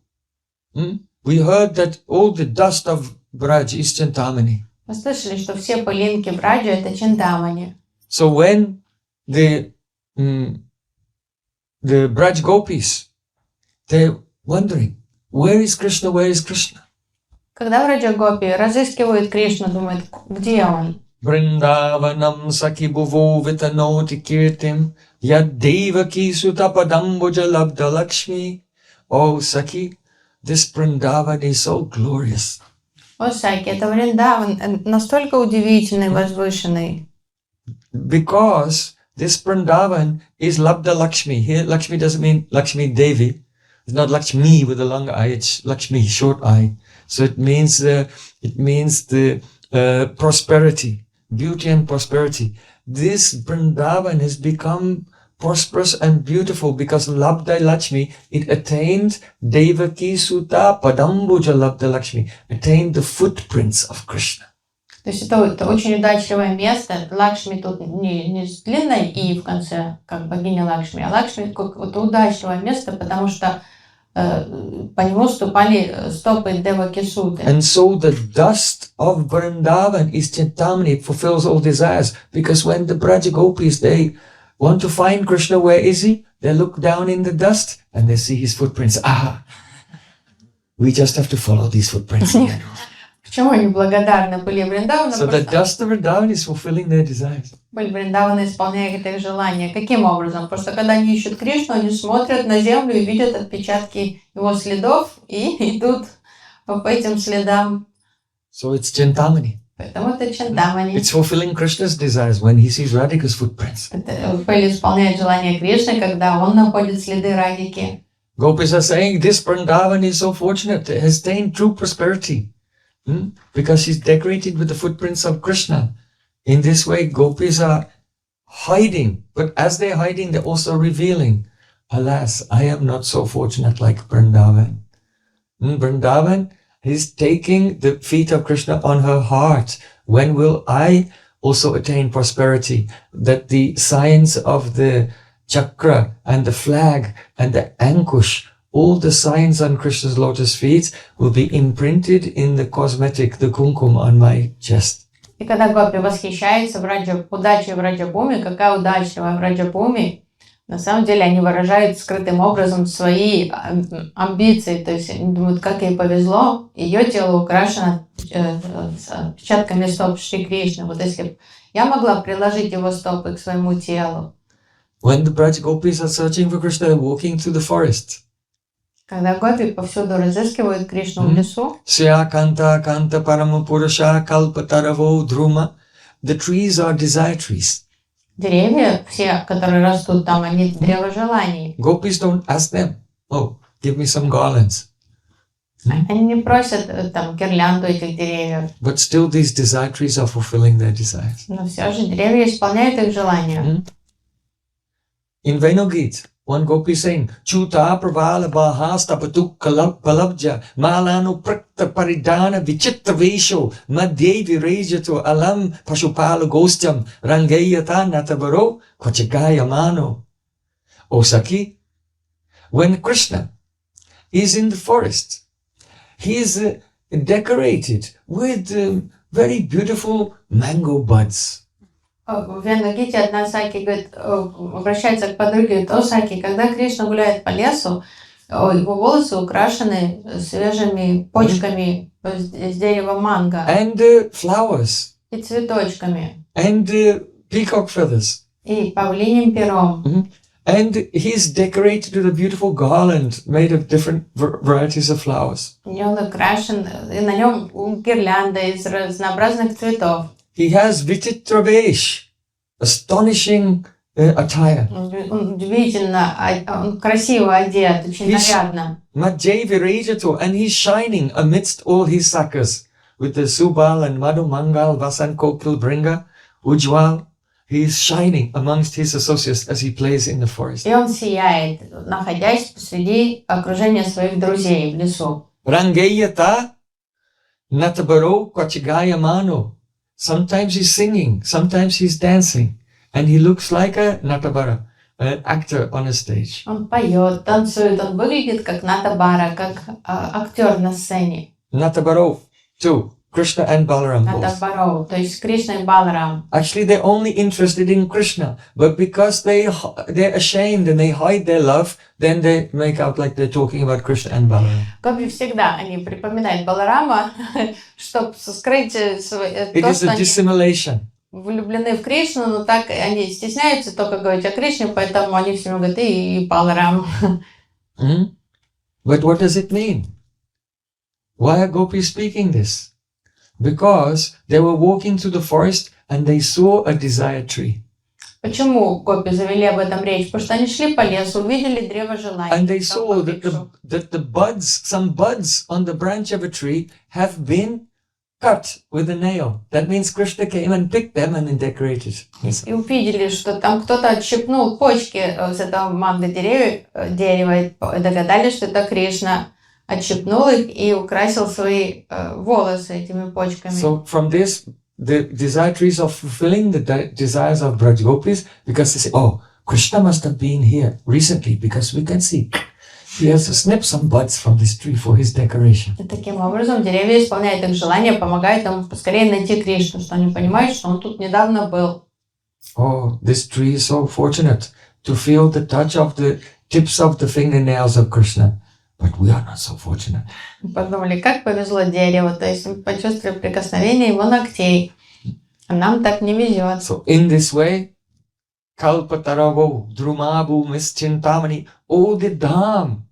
we heard that all the dust of Braj is Chintamani. Мы слышали, что все пылинки Браджа — это Чинтамани. So when the Braj Gopis, they're wondering, where is Krishna? Where is Krishna? Когда Враджа Гопи разыскивают Кришну, думают, где он? Vrindavanam Saki Bhuvo Vitanoti Kirtim Yad Devaki Sutapadambuja Labda Lakshmi. Oh Saki, this Vrindavan is so glorious. О, Саки, это Вриндаван настолько удивительный, возвышенный. Because this Vrindavan is Labda Lakshmi. Here Lakshmi doesn't mean Lakshmi Devi. It's not Lakshmi with a long I, it's Lakshmi, short I. So it means the prosperity, beauty and prosperity. This Vrindavan has become prosperous and beautiful because Labda Lakshmi, it attained Devaki Suta Padambuja Labda Lakshmi, attained the footprints of Krishna. То есть это очень удачливое место. Лакшми тут не с длинной «и» в конце, как богиня Лакшми, а Лакшми это удачливое место, потому что по нему ступали стопы Деваки Суты. And so the dust of Vrindavan is Chintamani, it fulfills all desires. Because when the Braja Gopis, they want to find Krishna, where is he? They look down in the dust and they see his footprints. Ah, we just have to follow these footprints again. Почему они благодарны были Вриндавану? So the dust of Vrindavan is fulfilling their desires. Вриндавана исполняет их желания. Каким образом? Просто когда они ищут Кришну, они смотрят на землю и видят отпечатки его следов и идут по этим следам. So it's Chintamani. Поэтому это Чинтамани. It's fulfilling Krishna's desires when he sees Radhika's footprints. Пэль исполняет желание Кришны, когда он находит следы Радики. Gopis are saying this Vrindavan is so fortunate, it has attained true prosperity. Because he's decorated with the footprints of Krishna. In this way, Gopis are hiding, but as they're hiding, they're also revealing. Alas, I am not so fortunate like Vrindavan. Vrindavan is taking the feet of Krishna on her heart. When will I also attain prosperity? That the signs of the chakra and the flag and the ankush, all the signs on Krishna's lotus feet will be imprinted in the cosmetic, the kumkum on my chest. И когда Гопи восхищается удачей Враджабхуми, какая удачливая Враджабхуми, на самом деле они выражают скрытым образом свои амбиции. То есть они думают, как ей повезло, ее тело украшено отпечатками стоп Шри Кришны. Вот если бы я могла приложить его стопы к своему телу. When the Braj Gopis are searching for Krishna, walking through the forest. Когда Гопи повсюду разыскивают Кришну в лесу, Sya Kanta Kanta Paramapurusha Kalpataravo Druma. The trees are desire trees. деревья, все, которые растут там, они древо желаний. Gopis don't ask them, oh, give me some garlands. Они не просят там гирлянду этих деревьев. But still these desire trees are fulfilling their desires. Но все же деревья исполняют их желания. In Venugit, one Gopi saying, Chuta Pravala Bahasta Patuk Palabja Malanu Prakta Paridana Vichitra Vesho Maddevi Rejato Alam Pashupala Gostam Rangayata Natabaro Kochagaya Mano. O Saki, when Krishna is in the forest, he is decorated with very beautiful mango buds. В Венагите одна Саки говорит, обращается к подруге, говорит, о, Саки, когда Кришна гуляет по лесу, его волосы украшены свежими почками с дерева манго. And flowers. И цветочками. And peacock feathers. И павлиним пером. And he's decorated with a beautiful garland made of different varieties of flowers. И он украшен, и на нем гирлянда из разнообразных цветов. He has Vichitra Vesh, astonishing attire. Удивительно, он красиво одет, очень нарядно. Madhya Virajato, and he's shining amidst all his sakas with the Subal and Madhu Mangal, Vasan Kokil Bringa, Ujwal. He is shining amongst his associates as he plays in the forest. И он сияет, находясь посреди окружения своих друзей в лесу. Rangayata Natabaro Kwachigaya Mano. Sometimes he's singing, sometimes he's dancing, and he looks like a Natabara, an actor on a stage. Он поет, танцует, он выглядит как Натабара, как актер на сцене. Natabaro, too, Krishna and Balaram Это both. Бароу, то есть Кришна и Баларам. Actually, they're only interested in Krishna, but because they're ashamed and they hide their love, then they make out like they're talking about Krishna and Balaram. Гопи всегда они припоминают Баларама, чтобы скрыть It то, is что a они dissimulation. влюблены в Кришну, но так они стесняются только говорить о Кришне, поэтому они все время говорят и Баларам. But what does it mean? Why are gopis speaking this? Because they were walking through the forest and they saw a desire tree. Почему гопи завели об этом речь? Потому что они шли по лесу, увидели древо желаний. And they saw that the buds, some buds on the branch of a tree have been cut with a nail. That means Krishna came and picked them and then decorated. Yes. И увидели, что там кто-то отщипнул почки с этого дерева, и догадались, что это Кришна отщипнул их и украсил свои волосы этими почками. So from this, the desire trees are fulfilling the desires of Braj Gopis, because they say, oh, Krishna must have been here recently, because we can see he has snipped some buds from this tree for his decoration. И таким образом деревья исполняют их желания, помогают им поскорее найти Кришну, что они понимают, что он тут недавно был. Oh, this tree is so fortunate to feel the touch of the tips of the fingernails of Krishna. But we are not so fortunate. Подумали, как повезло дереву, то есть мы почувствовали прикосновение его ногтей. А нам так не везет. So in this way, Kalpataravo, Drumabu, Mischintamani, all the dham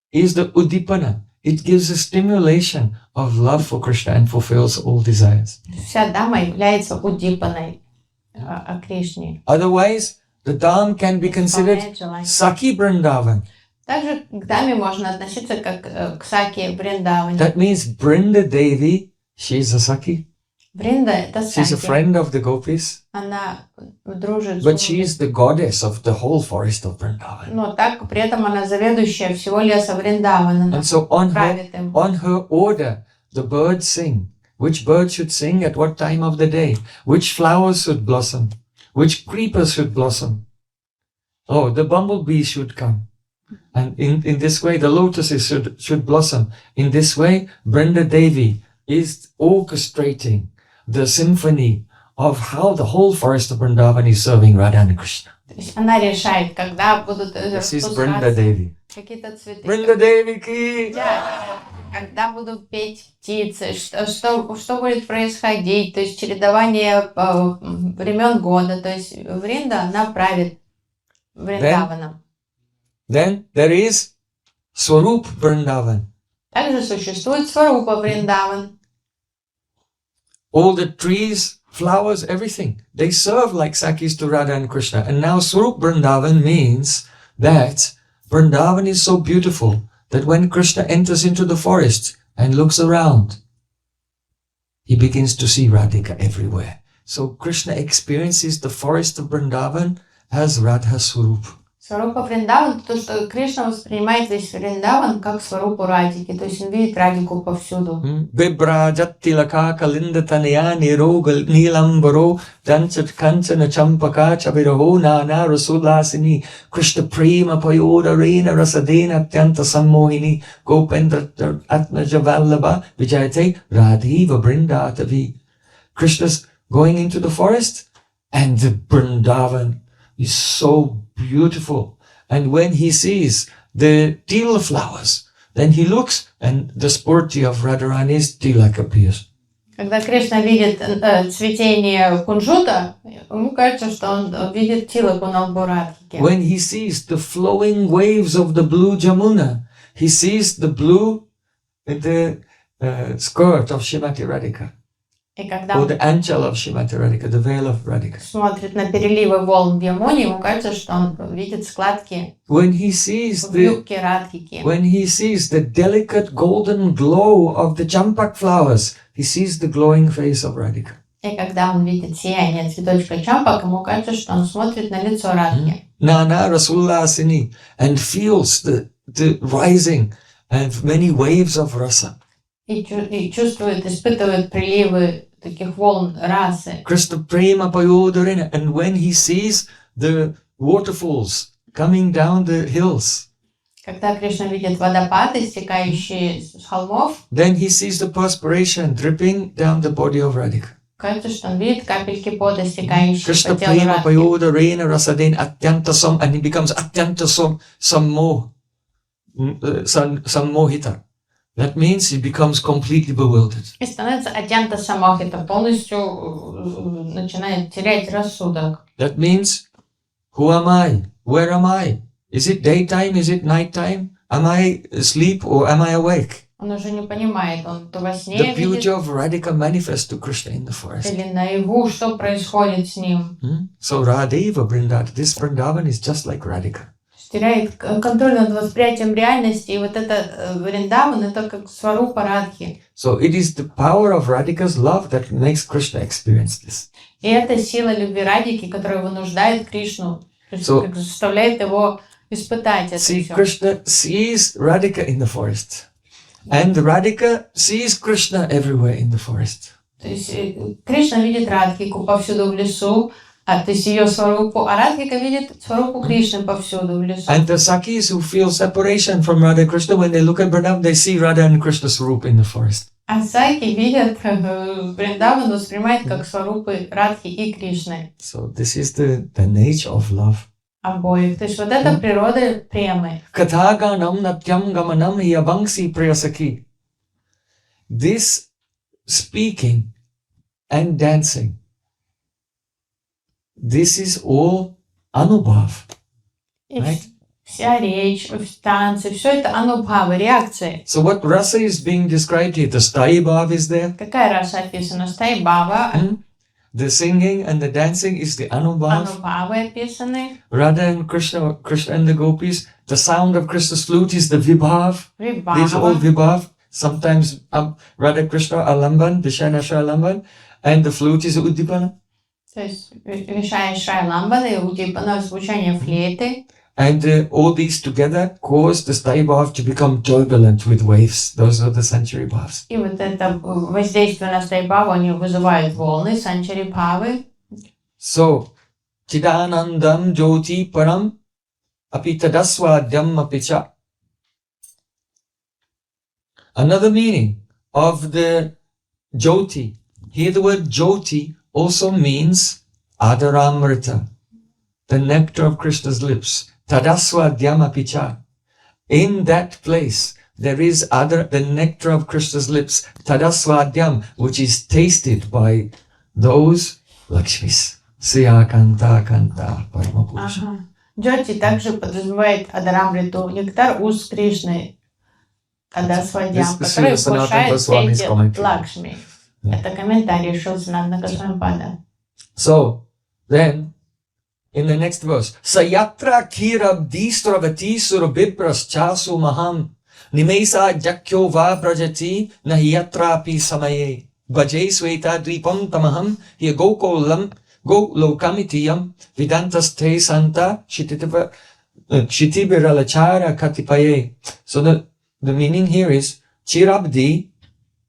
is the udipana. It gives a stimulation of love for Krishna and fulfills all desires. Вся дама является удипаной о Кришне. Otherwise, the dham can be considered Sakhi Vrindavan. Также к даме можно относиться как к Саки Вриндаване. That means Brinda Devi, she's a Sakhi. Бринда — это She's a Саки. friend of the gopis. Она дружит с But she is the goddess of the whole forest of Vrindavan. но так при этом она заведующая всего леса Вриндавана. And so on Правит им. her order, the birds sing. Which bird should sing at what time of the day? Which flowers should blossom? Which creepers should blossom? Oh, the bumblebee should come. And in this way, the lotuses should blossom. In this way, Brenda Devi is orchestrating the symphony of how the whole forest of Vrindavan is serving Radha and Krishna. То есть она решает, когда будут This is Brenda распускаться Devi. какие-то цветы. Brenda Devi ki! Когда будут петь птицы, что будет происходить, то есть чередование времен года, то есть Вринда, она правит Вриндаваном. Then there is Swarup Vrindavan. Также существует Сварупа Вриндаван. All the trees, flowers, everything. They serve like Sakhis to Radha and Krishna. And now Swarup Vrindavan means that Vrindavan is so beautiful that when Krishna enters into the forest and looks around, he begins to see Radhika everywhere. So Krishna experiences the forest of Vrindavan as Radha Swarup. Сварупа Вриндаван, то, что Кришна воспринимает весь Вриндаван как Сварупу Радики, то есть он видит Радику повсюду. Vibrajattilaka kalindatanya nirogal nilambaro danchat kanchana champaka chaviraho nana rasulasini Krishna prema payoda reena rasadena atyanta sammohini gopendra atmaja vallabha vijayate radhiva brindatavi. Krishna's going into the forest and the Vrindavan is so beautiful. And when he sees the tila flowers, then he looks and the spurti of Radharani's tilak appears. Когда Кришна видит цветение кунжута, ему кажется, что он видит тилаку на лбу Радхики. When he sees the flowing waves of the blue Jamuna, he sees the blue skirt of Shrimati Radhika. И когда Or the anchal of Shrimati Radhika, the veil of Radhika. смотрит на переливы волн в Ямуне, ему кажется, что он видит складки When he sees в юбке Радхики. the delicate golden glow of the champak flowers, he sees the glowing face of Radhika. И когда он видит сияние цветочка чампак, ему кажется, что он смотрит на лицо Радхики. Nana Rasulasini, and feels the rising and many waves of rasa. И чувствует, испытывает приливы таких волн расы. Krishna prema payodarina, and when he sees the waterfalls coming down the hills, Когда Кришна видит водопады, стекающие с холмов, then he sees the perspiration dripping down the body of Radhika. кажется, что он видит капельки пота, стекающие Krishna по телу prema Радхи. payoda rena rasaden atyanta sam, and he becomes atyanta sammohita. That means he becomes completely bewildered. И становится атянта самохита, полностью начинает терять рассудок. That means, who am I? Where am I? Is it daytime? Is it nighttime? Am I asleep or am I awake? Он уже не понимает, он то во сне The beauty видит, of Radhika manifests to Krishna in the forest. или наяву, что происходит с ним. So Radheva Vrindavan, this Vrindavan is just like Radhika. Теряет контроль над восприятием реальности, и вот это Вриндаван, это как сварупа Радхи. So it is the power of Radhika's love that makes Krishna experience this. И это сила любви Радхики, которая вынуждает Кришну, то есть как заставляет его испытать это See, все. Krishna sees Radhika in the forest. And Radhika sees Krishna everywhere in the forest. То есть Кришна видит Радхику повсюду в лесу, то есть ее сварупу, а Радхика видит сварупу Кришны повсюду в лесу. And the Sakis who feel separation from Radha Krishna, when they look at Vrindavan, they see Radha and Krishna Swarup in the forest. А Саки видят Вриндаван, воспринимает как сварупы Радхи и Кришны. So this is the nature of love. Обоих. То есть вот это природа премы. Kathaganam natyam gamanam yavangsi priyasaki. This speaking and dancing, this is all anubhav. И Right? вся речь, танцы, все это анубхавы, реакции. So what rasa is being described here? The sthayi bhav is there. Какая раса описана? Стайбава, The singing and the dancing is the anubhav. анубхавы описаны, Radha and Krishna and the gopis. The sound of Krishna's flute is the vibhav. These are all вибхава. vibhav. Sometimes Radha Krishna alamban, Vishanasha alamban, and the flute is uddipana. То есть Вишая Шайламбана и Удипана, звучание флейты. And all these together cause the sthayi bhav to become turbulent with waves. Those are the sanctuary bhavs. И вот это воздействие на стайбаву, они вызывают волны, санчари-бхавы. So, Chidanandam Jyoti Param Apitadaswadhyam Apicha. Another meaning of the Jyoti. Here the word Jyoti also means Adaramrita, the nectar of Krishna's lips. Tadaswadhyam Apicha. In that place, there is the nectar of Krishna's lips, Tadaswadhyam, which is tasted by those Lakshmis. Siya Kanta Kanta Paramapurusha. Джоти также подразумевает Адарамриту, нектар уст Кришны, Тадасвадьям, который вкушает среди Лакшми. Это комментарий Шилсанатана Госвамипада. So, then, in the next verse, Sayatra kirabdi stravati surabipras chasu maham nimesa jakyo va prajati nahiyatra pi samaye bhaje sweta dvipam tamaham hiya gokulam lokamityam vidantas te santa shitibiralachara katipaye. So the meaning here is chirabdi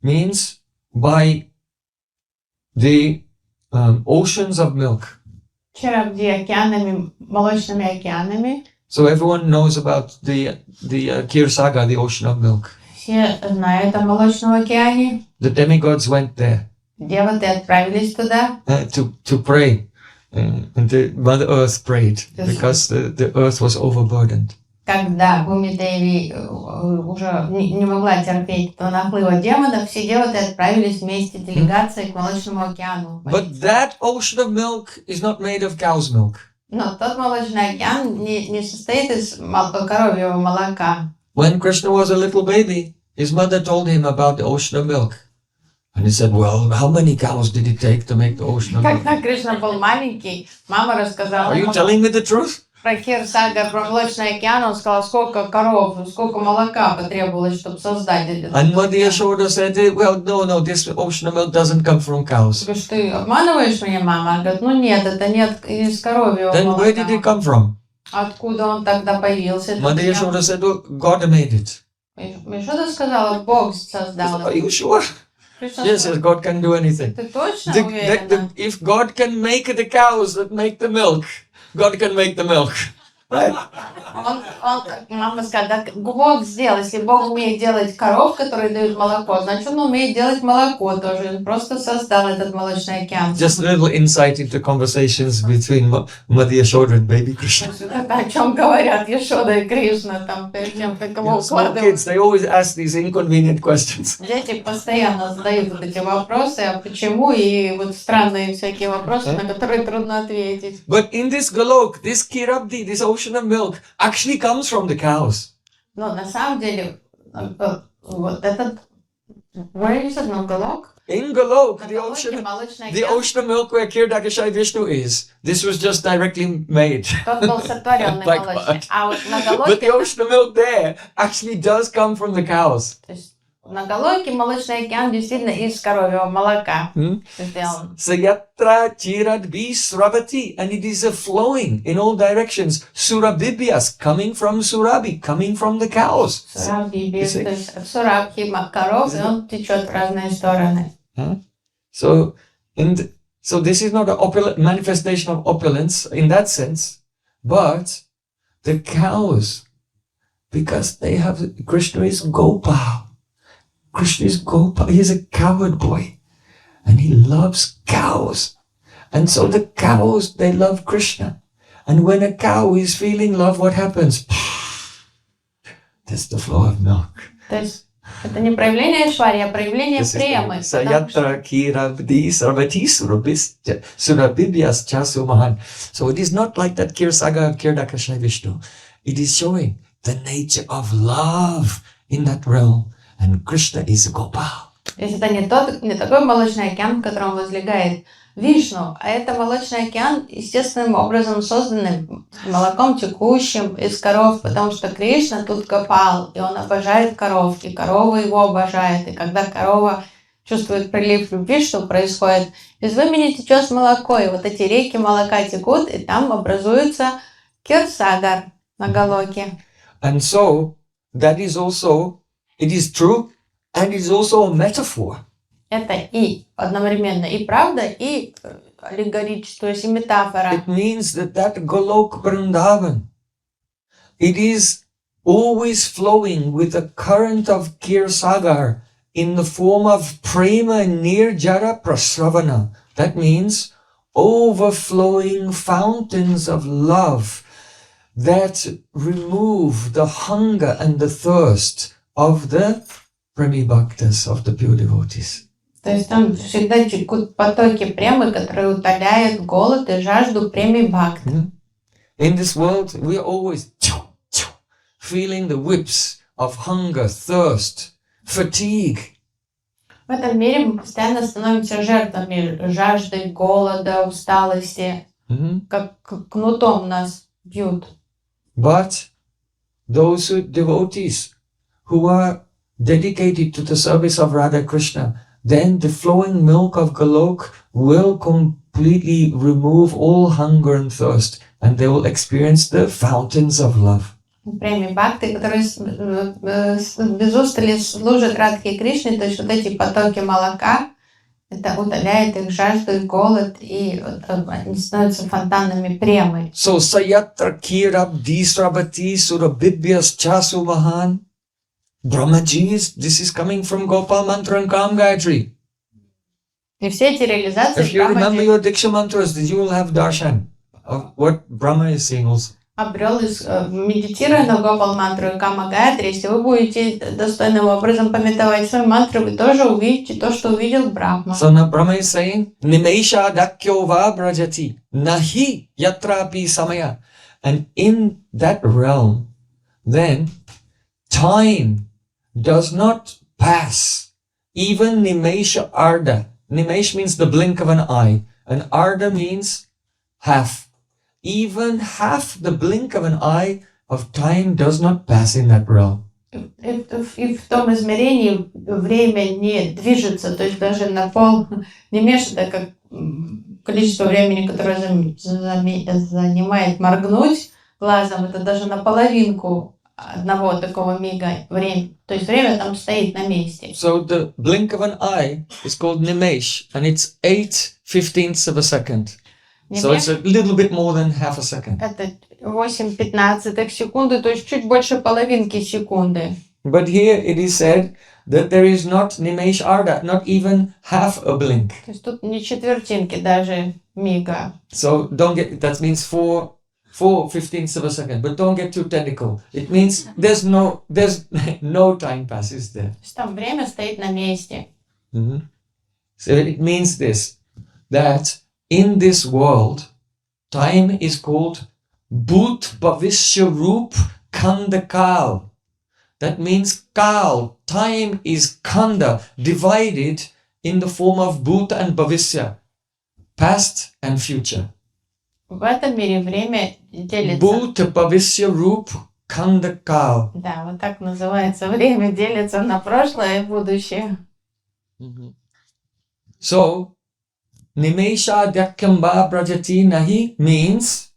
means by the oceans of milk. Чарабди океанами, молочными океанами. So everyone knows about the Kshirsagar, the ocean of milk. Все знают о Молочном океане. The demigods went there Деваты отправились туда. to pray, and the Mother Earth prayed because the earth was overburdened. Когда Бхуми-Деви уже не могла терпеть этого наплыва демонов, все деваты отправились вместе делегацией к Молочному океану. But that ocean of milk is not made of cow's milk. Но тот Молочный океан не состоит из коровьего молока. When Krishna was a little baby, his mother told him about the ocean of milk. And he said, well, how many cows did it take to make the ocean of milk? Когда Кришна был маленький, мама рассказала Are you telling me the truth? про Кхир-сагар, про Молочный океан. Он сказал, сколько коров, сколько молока потребовалось, чтобы создать этот And Mother океан. Yashoda said, well, no, this ocean of milk doesn't come from cows. Говоришь, ты обманываешь меня, мама? Она говорит, ну нет, это нет из коровьего Then where did it молока. come from? Откуда он тогда появился? этот Mother океан? Yashoda said, well, God made it. Что ты сказала? Бог создал Are you его. sure? Кришна Yes, сказал, God can do anything. ты точно уверена? If God can make the cows that make the milk, God can make the milk. Right? Как мама сказала, так Бог сделал. Если Бог умеет делать коров, которые дают молоко, значит, Он умеет делать молоко тоже. Он просто создал этот молочный океан. Just a little insight into conversations between Mother Yashoda and baby Krishna. Это о чем говорят Яшода и Кришна, там, перед тем, как его Small укладывают. kids, they always ask these inconvenient questions. Дети постоянно задают вот эти вопросы, а почему, и вот странные всякие вопросы, на которые трудно ответить. But in this Golok, this Kirabdi, this ocean of milk, actually comes from the cows. Но на самом деле, вот этот, where is it, Голок? In Golok, the Голоке молочный the океан, ocean of milk where Kirdakashai Vishnu is, this was just directly made. тот был сотворенный Like молочный, what? а вот на But Голоке, the ocean of milk there actually does come from the cows. то есть на Голоке молочный океан действительно из коровьего молока сделан. Sayatra Chirad bi Surabati, and it is a flowing in all directions. Surabibyas, coming from Surabi, coming from the cows. Сурабхи, то есть от Сурабхи, коров, и он течет в разные стороны. So this is not a manifestation of opulence in that sense, but the cows, because they have, Krishna is Gopal. Krishna is Gopal. He's a cowherd boy, and he loves cows. And so the cows, they love Krishna. And when a cow is feeling love, what happens? There's the flow of milk. То есть это не проявление швари, а проявление премы. Sayatra Kirabdi Sarvati Surabibyas Chasumahan. So it is not like that Kirsaga Kirdakashai Vishnu. It is showing the nature of love in that realm. And Krishna is Gopal. То есть это не такой молочный океан, в котором возлегает Вишну, а это молочный океан, естественным образом созданный молоком текущим из коров, потому что Кришна тут Гопал, и он обожает коров, и корова его обожает. И когда корова чувствует прилив любви, что происходит? Из вымени течет молоко, и вот эти реки молока текут, и там образуется Кирсагар на Голоке. And so, that is also, it is true, and it is also a metaphor. Это и одновременно и правда, и аллегорическое, то есть и метафора. It means that Golok Vrindavan, it is always flowing with a current of Kirsagar in the form of Prema Nirjara Prasravana. That means overflowing fountains of love that remove the hunger and the thirst of the Premi Bhaktas, of the pure devotees. То есть там всегда текут потоки премы, которые утоляют голод и жажду премии бхакти. In this world, we are always feeling the whips of hunger, thirst, fatigue. В этом мире мы постоянно становимся жертвами жажды, голода, усталости, как кнутом нас бьют. But those devotees who are dedicated to the service of Radha Krishna, then the flowing milk of Golok will completely remove all hunger and thirst, and they will experience the fountains of love. Премии бхакти, которые без устали служат Радхе Кришне, то есть вот эти потоки молока, это утоляет их жажду и голод, и они становятся фонтанами премы. So Sayatra Kirabdi Srabati Surabibyas Chasumahan Brahmajis, this is coming from Gopal Mantra and Kam Gayatri. И все эти реализации If you remember your Diksha mantras, then you will have darshan of what Brahma is saying also. обрел, медитируя на Гопал мантру и Кама Гайатри, если вы будете достойным образом памятовать свои мантры, вы тоже увидите то, что увидел Брахма. So now Brahma is saying, Nimesha dakyo va brajati, nahi yatrapi samaya. And in that realm, then time does not pass. Even Nimesha arda. Nimesh means the blink of an eye. And arda means half. Even half the blink of an eye of time does not pass in that realm. И в том измерении время не движется, то есть даже на пол не мешает, как количество времени, которое занимает моргнуть глазом, это даже на половинку одного такого мига время. То есть время там стоит на месте. So the blink of an eye is called Nimesh, and it's 8/15 of a second. So it's a little bit more than half a second. Это 8/15 секунды, то есть чуть больше половинки секунды. But here it is said that there is not nimesh arda, not even half a blink. То есть тут не четвертинки даже мига. So don't get, that means 4/15 of a second, but don't get too technical. It means there's no time passes there. То есть там время стоит на месте. So it means this, that in this world, time is called Bhut Bhavishya Roop Khanda Kal. That means Kal, time is Khanda, divided in the form of Bhuta and Bhavishya, past and future. В этом мире время делится. Bhuta Bhavishya Roop Khanda Kal. Да, вот так называется. Время делится на прошлое и будущее. So, Nimesha Dyakyamba Brajati Nahi means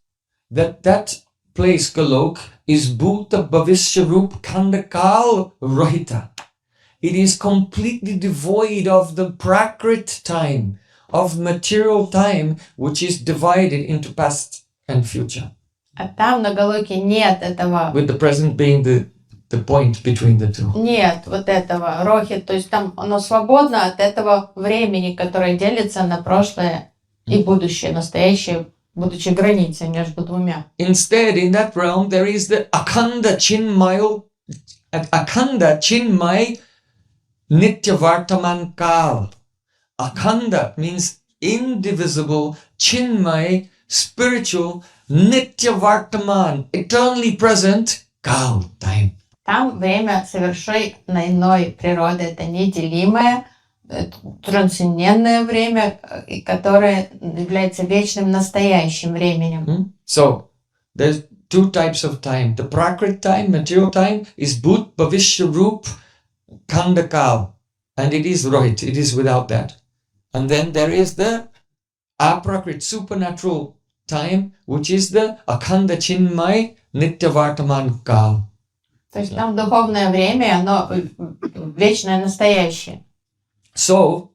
that place, Golok, is Bhuta Bhavishya Roop Khanda Kal Rahita. It is completely devoid of the Prakrit time, of material time, which is divided into past and future. А там на Галоке нет этого. With the present being the point between the two. Нет вот этого рохи, то есть там оно свободно от этого времени, которое делится на прошлое и будущее, настоящее, будучи границей между двумя. Instead, in that realm, there is the Akhanda Chinmay Nityavartaman Kal. Akhanda means indivisible, Chinmay, spiritual, Nityavartaman, eternally present, Kal, time. Там время совершенно иной природы, это неделимое, трансцендентное время, которое является вечным настоящим временем. So, there's two types of time. The Prakrit time, material time, is Bhut Bhavishya Roop Khanda Kal. And it is Rohit, it is without that. And then there is the Aprakrit, supernatural time, which is the Akhanda Chinmay Nityavartaman Kal. То есть там духовное время, оно вечное настоящее. So,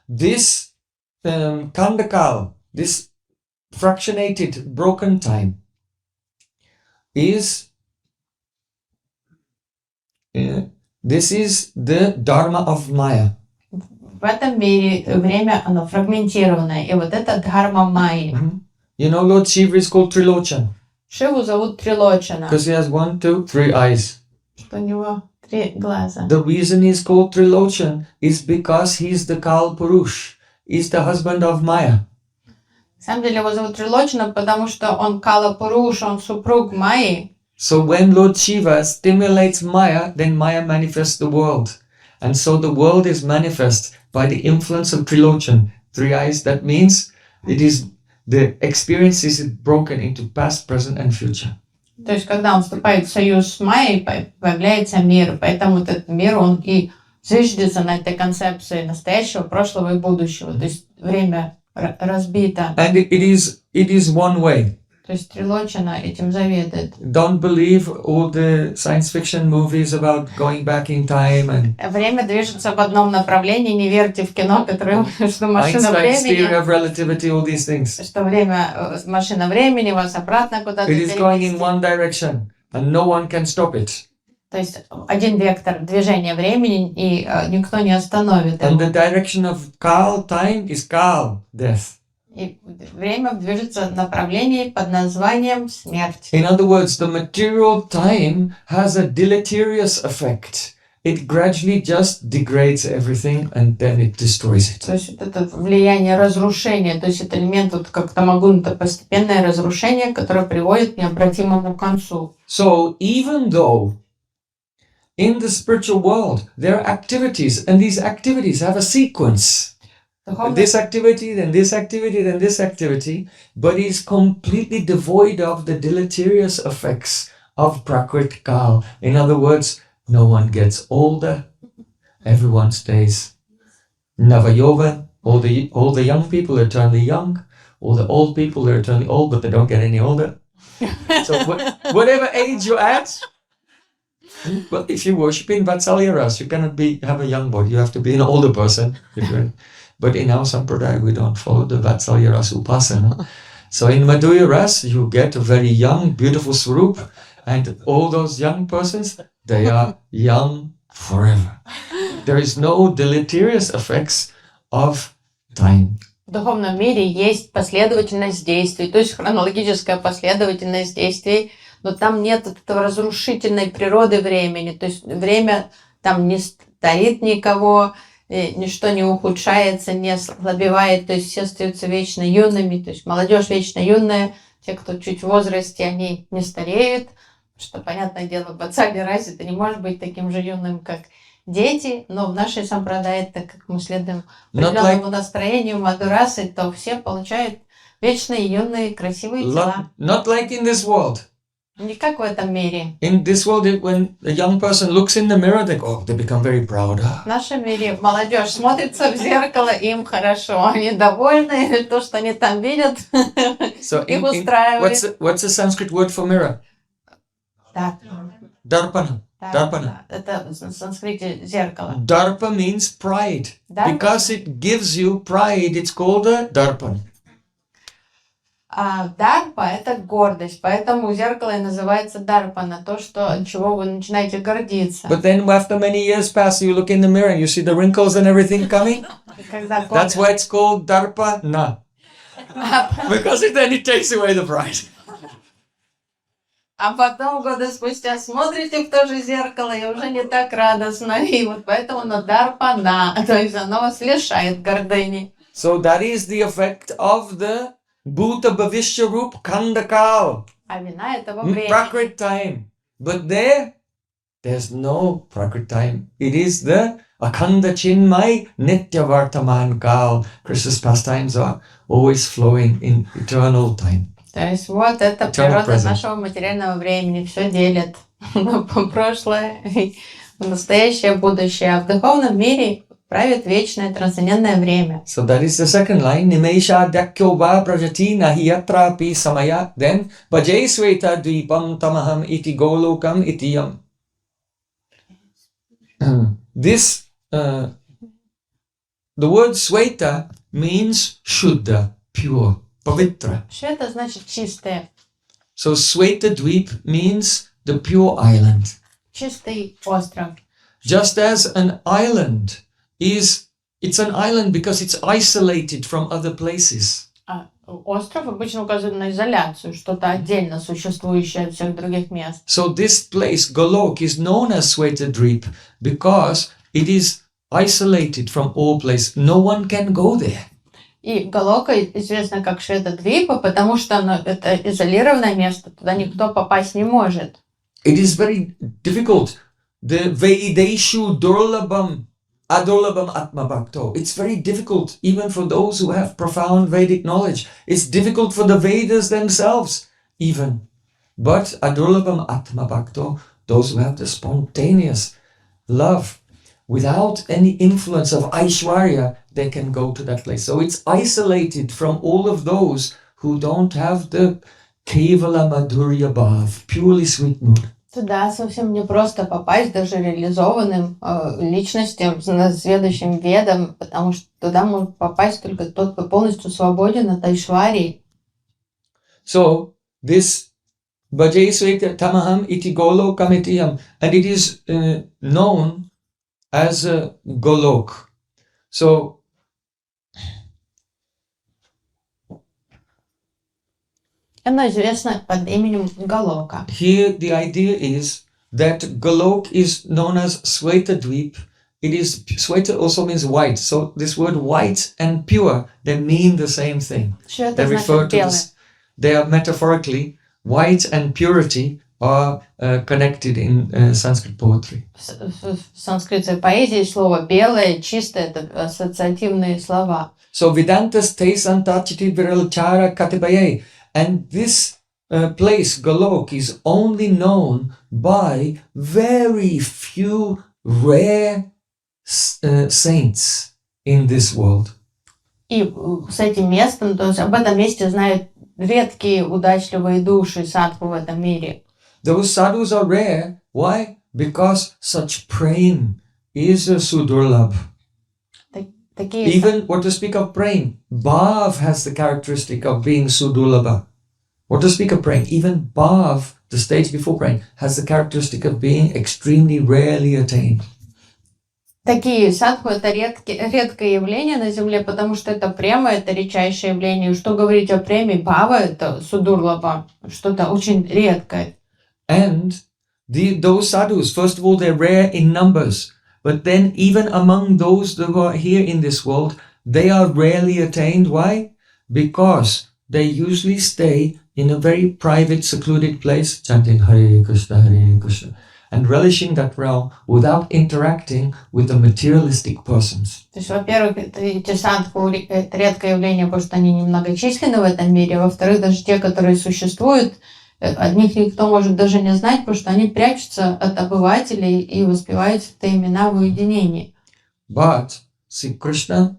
this Khanda Kal, this fractionated, broken time, is this is the Dharma of Maya. В этом мире время, оно фрагментированное, и вот это дхарма Майи. You know, Lord Shiva is called Trilochan. Шиву зовут Трилочана, Because he has 1, 2, 3 eyes. что у него 3 глаза. The reason he's called Trilochan is because he's the Kal Purush. He's the husband of Maya. На самом деле его зовут Трилочана, потому что он Кала Пуруш, он супруг Майи. So when Lord Shiva stimulates Maya, then Maya manifests the world. And so the world is manifest by the influence of Trilochan, 3 eyes. That means it is the experience is broken into past, present and future. То есть, когда он вступает в союз с Майей, появляется мир. Поэтому этот мир, он и зиждется на этой концепции настоящего, прошлого и будущего. То есть, время разбито. And it is one way. То есть, Трилочана этим заведует. Don't believe all the science fiction movies about going back in time and Время движется в одном направлении. Не верьте в кино, которое что машина Einstein's theory времени. of relativity, all these things. Что время, машина времени вас обратно куда-то It is going in перенести. one direction and no one can stop it. То есть один вектор движения времени, и никто не остановит And его. the direction of Kal, time, is Kal, death. И время движется в направлении под названием смерть. In other words, the material time has a deleterious effect. It gradually just degrades everything and then it destroys it. То есть вот это влияние разрушения, то есть это элемент вот как тамагун, это постепенное разрушение, которое приводит к необратимому концу. So even though in the spiritual world there are activities and these activities have a sequence, this activity, then this activity, then this activity, but is completely devoid of the deleterious effects of Prakrit Kal. In other words, no one gets older, everyone stays Navayovan, all the young people are eternally young, all the old people are eternally old, but they don't get any older. So whatever age you're at, well, if you worship in Vatsalya Ras, you cannot have a young body, you have to be an older person. But in our Sampradaya, we don't follow the Vatsalya Ras Upasana. So in Madhurya Ras, you get a very young, beautiful Swarup, and all those young persons, they are young forever. There is no deleterious effects of time. В духовном мире есть последовательность действий, то есть хронологическая последовательность действий, но там нет этого разрушительной природы времени, то есть время там не старит никого, ничто не ухудшается, не ослабевает, то есть все остаются вечно юными, то есть молодежь вечно юная, те, кто чуть в возрасте, они не стареют, что, понятное дело, в Бхакти-расе ты не можешь быть таким же юным, как дети, но в нашей сампрадае, так как мы следуем определенному настроению Мадхурасы, то все получают вечные, юные, красивые тела. Not like in this world. Не как в этом мире. In this world, when a young person looks in the mirror, they become very proud. В нашем мире молодежь смотрится в зеркало, им хорошо, они довольны, то, что они там видят, их устраивает. What's the Sanskrit word for mirror? Darpana. Darpana. Это в санскрите зеркало. Darpa means pride. Because it gives you pride, it's called a darpan. Дарпа – это гордость, поэтому зеркало и называется дарпана, то, от чего вы начинаете гордиться. But then after many years pass, you look in the mirror and you see the wrinkles and everything coming. That's why it's called darpana. Because then it takes away the pride. А потом, годы спустя, смотрите в то же зеркало, и уже не так радостно. И вот поэтому оно дарпана, то есть оно вас лишает гордыни. So that is the effect of the Bhuta Bhavishya Rup Kandakal. А вина этого времени. Prakrit time. But there's no Prakrit time. It is the Akhanda Chinmay Nitya Vartaman Kal. Krishna's pastimes are always flowing in eternal time. То есть вот это природа нашего материального времени, все делит прошлое, настоящее, будущее, а в духовном мире правит вечное трансцендентное время. So that is the second line. Nimesha dakyo va prajati nahiyatra pi samaya. Then bhajay sweta dvipam tamaham iti golokam itiyam. This, the word sweta means shuddha, pure. Pavitra. Shweta значит чистое. So Sweta Dweep means the pure island. Чистый остров. Just as an island it's an island because it's isolated from other places. Остров обычно указывает на изоляцию, что-то отдельно существующее от всех других мест. So this place, Golok, is known as Sweta Dweep because it is isolated from all places. No one can go there. И Галока известна как Швета-Двипа, потому что это изолированное место, туда никто попасть не может. It is very difficult. The Vedeshu Durlabam Adurlabam Atma Bhakto. It's very difficult even for those who have profound Vedic knowledge. It's difficult for the Vedas themselves even. But Adurlabam Atma Bhakto, those who have the spontaneous love, without any influence of Aishwarya, they can go to that place. So it's isolated from all of those who don't have the Kevala Madhurya Bhav, purely sweet mood. Туда совсем не просто попасть даже реализованным личностям, следующим ведам, потому что туда может попасть только тот, кто полностью свободен от Айшварии. So this Bhajay Sweta Tamaham iti Golok Kamitiyam, and it is known as a Golok. So Оно известно под именем Галока. Here the idea is that Golok is known as Sweta Dweep. It is Sweta also means white. So this word white and pure, they mean the same thing. They refer to this. They are metaphorically white and purity are connected in Sanskrit poetry. В санскритской поэзии слово белое, чистое — это ассоциативные слова. So Vedantas te santachiti viralchara katibaye. And this place, Golok, is only known by very few rare saints in this world. И с этим местом, то есть об этом месте знают редкие удачливые души садху в этом мире. Those sadhus are rare. Why? Because such prem is a sudurlabh. Такие Even what to speak of praying, Bhav has the characteristic of being Sudulabha. What to speak of praying, even Bhav, the stage before praying, has the characteristic of being extremely rarely attained. Такие садху — это редкое явление на Земле, потому что это према, это редчайшее явление. Что говорить о преме, бхава — это судурлаба, что-то очень редкое. And those sadhus, first of all, they're rare in numbers. But then even among those who are here in this world, they are rarely attained. Why? Because they usually stay in a very private, secluded place, chanting Hare Krishna, and relishing that realm without interacting with the materialistic persons. То есть, во-первых, эти садху — это редкое явление, потому что они немногочисленны в этом мире. Во-вторых, даже те, которые существуют, от них никто может даже не знать, потому что они прячутся от обывателей и воспевают это имена в уединении. But Sri Krishna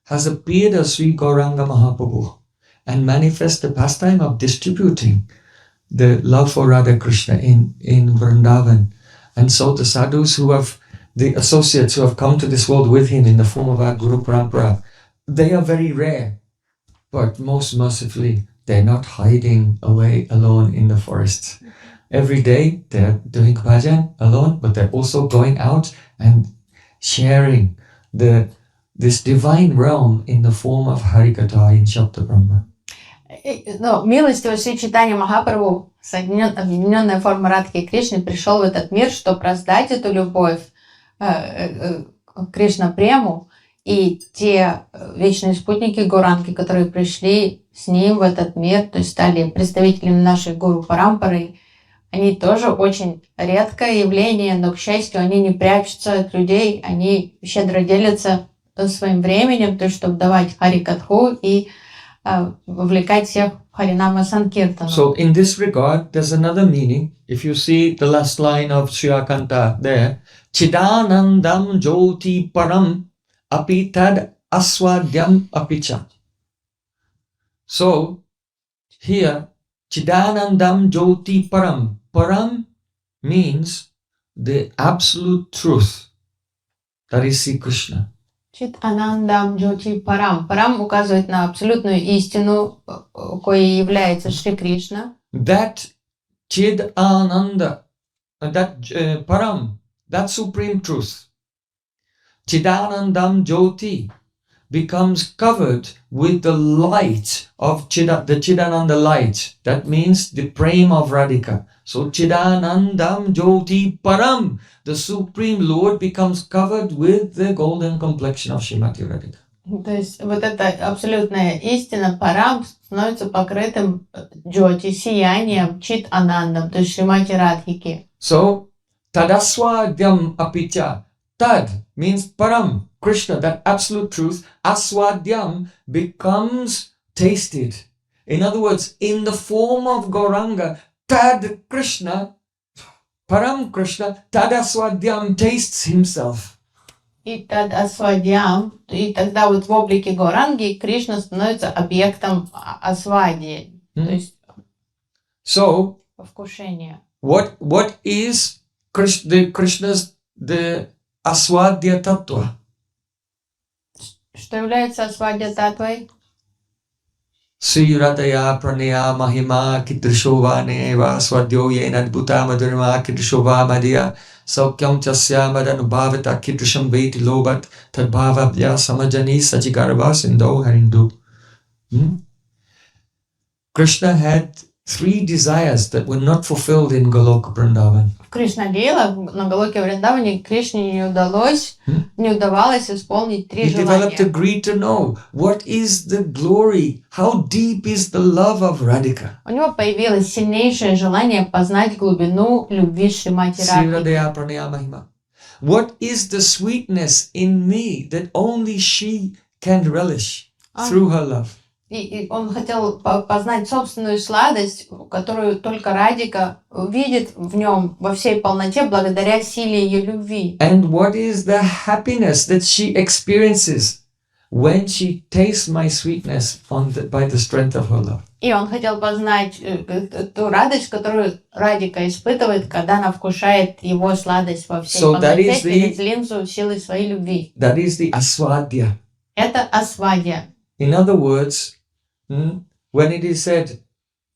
has appeared as Sri Gauranga Mahaprabhu and manifest the pastime of distributing the love for Radha Krishna in Vrindavan. And so the sadhus the associates who have come to this world with him in the form of our Guru Parampara, they are very rare. But most mercifully, they're not hiding away alone in the forests. Every day they're doing bhajan alone, but they're also going out and sharing this divine realm in the form of Harikatha in Shabda Brahma. Но милостивый Шри Чайтанья Махапрабху, объединенная форма Радхи и Кришны, пришел в этот мир, чтобы раздать эту любовь, Кришна Прему, и те вечные спутники Гуранги, которые пришли с ним в этот мир, то есть стали представителями нашей Гуру Парампары, они тоже очень редкое явление, но, к счастью, они не прячутся от людей, они щедро делятся своим временем, то есть чтобы давать Харикатху и вовлекать всех в Харинама Санкиртану. So in this regard, there's another meaning. If you see the last line of Sri Akanta there, Chidanandam Jyoti Param Api Tad Aswadyam Apicha. So here, Chidanandam Jyoti Param. Param means the absolute truth. That is Sri Krishna. Чит Анандам Джоти Парам. Парам указывает на абсолютную истину, коей является Шри Кришна. That Chid Ananda, that Param, that supreme truth, Chidanandam Jyoti, becomes covered with the light of the Chidananda light. That means the prem of Radhika. So Chidanandam Jyoti Param, the Supreme Lord, becomes covered with the golden complexion of Srimati Radhika. То есть вот эта абсолютная истина, Парам, становится покрытым Джоти, сиянием, Чит Анандам, то есть Шримати Радхики. So Tadaswadhyam Apitya. Tad means Param, Krishna, that absolute truth. Aswadhyam becomes tasted. In other words, in the form of Gauranga, Tad Krishna, Param Krishna, Tad Aswadhyam tastes himself. И Тад Асвадьям, и тогда вот в облике Гауранги Кришна становится объектом асвади, то есть вкушения. What is Krishna's the Aswadya Tattva? Что является асвадья татвой? Sri Radhaya Pranaya Mahima Kidrishovane Vaswadyo Yenadbhuta Madhurima Kidrishova Madhya Saukyam Chasya Madanubhavata Kidrisham Veti Lobat Tadbhavabhya Samajani Sachigarva Sindho Harindu. Krishna had 3 desires that were not fulfilled in Goloka Vrindavan. В Кришна-лила, на Галоке Вриндаване, Кришне не удавалось исполнить 3 He developed a желания. greed to know what is the glory, how deep is the love of Radhika. У него появилось сильнейшее желание познать глубину любви Шримати Sri Радхики. Radhaya Pranaya Mahima. What is the sweetness in me that only she can relish through her love? И он хотел познать собственную сладость, которую только Радика видит в нем во всей полноте благодаря силе ее любви. And what is the happiness that she experiences when she tastes my sweetness by the strength of her love? И он хотел познать ту радость, которую Радика испытывает, когда она вкушает его сладость во всей полноте через линзу силы своей любви. That is the aswadya. Это асвадья. In other words, when it is said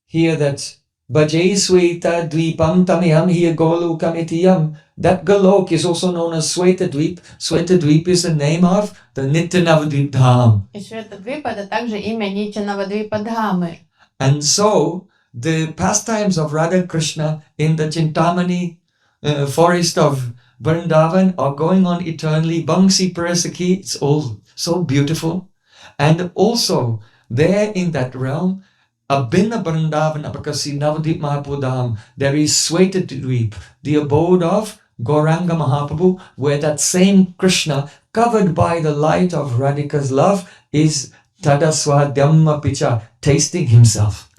here that Bhajai Sweta Dvipam Tamiham here Golokamitiyam, that Golok is also known as Sweta Dvip. Sweta Dvip is the name of the Nityanavadvip Dham. И Шветадвипа это также имя Нитянавадвипа Дхамы. And so the pastimes of Radha Krishna in the Chintamani forest of Vrindavan are going on eternally. Bangsi Parasaki, it's all so beautiful. And also there in that realm, Abhinna Vrindavan Apakasi Navadvip Mahapudham, there is Swetadvip, the abode of Gauranga Mahaprabhu, where that same Krishna, covered by the light of Radhika's love, is Tadaswadhyamma Picha, tasting himself.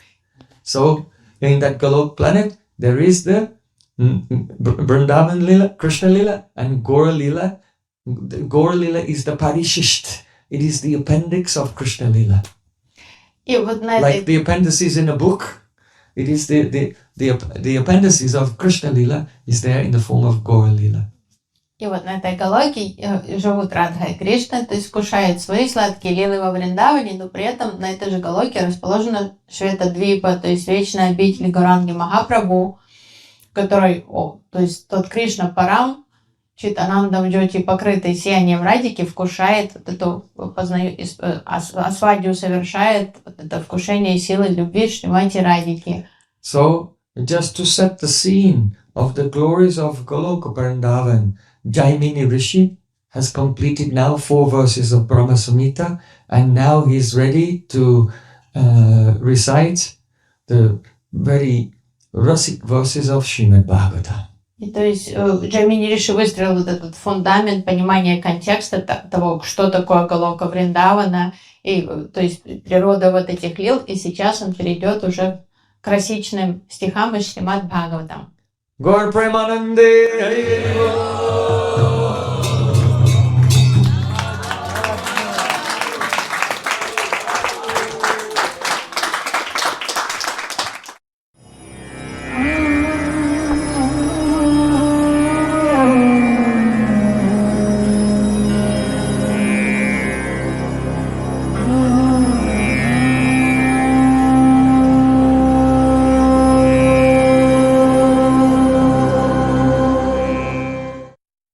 So in that Golok planet, there is the Vrindavan Lila, Krishna Lila, and Gaura Lila. Gaura Lila is the Parishisht. It is the appendix of Krishna Lila. И вот на Like этой... the appendices in a book, it is the appendices of Krishna Lila is there in the form of Gaura Lila. И вот на этой Галоке живут Радха и Кришна, то есть вкушают свои сладкие лилы во Вриндаване, но при этом на этой же Галоке расположена Шветадвипа, то есть вечная обитель Гауранги Махапрабху, который, то есть тот Кришна Парам, Читанандам Джоти, покрытый сиянием Радики, вкушает вот эту, асвадью совершает вот это вкушение силы любви Шримати Радики. So, just to set the scene of the glories of Goloka Vrindavan, Jaimini Rishi has completed now 4 verses of Brahma Samhita, and now he is ready to recite the very Rasik verses of Srimad Bhagavatam. И то есть Джаймини Риши выстроил вот этот фундамент понимания контекста того, что такое Галока Вриндавана, и то есть природа вот этих лил, и сейчас он перейдет уже к расичным стихам из Шримад Бхагаватам. Gaur Premanande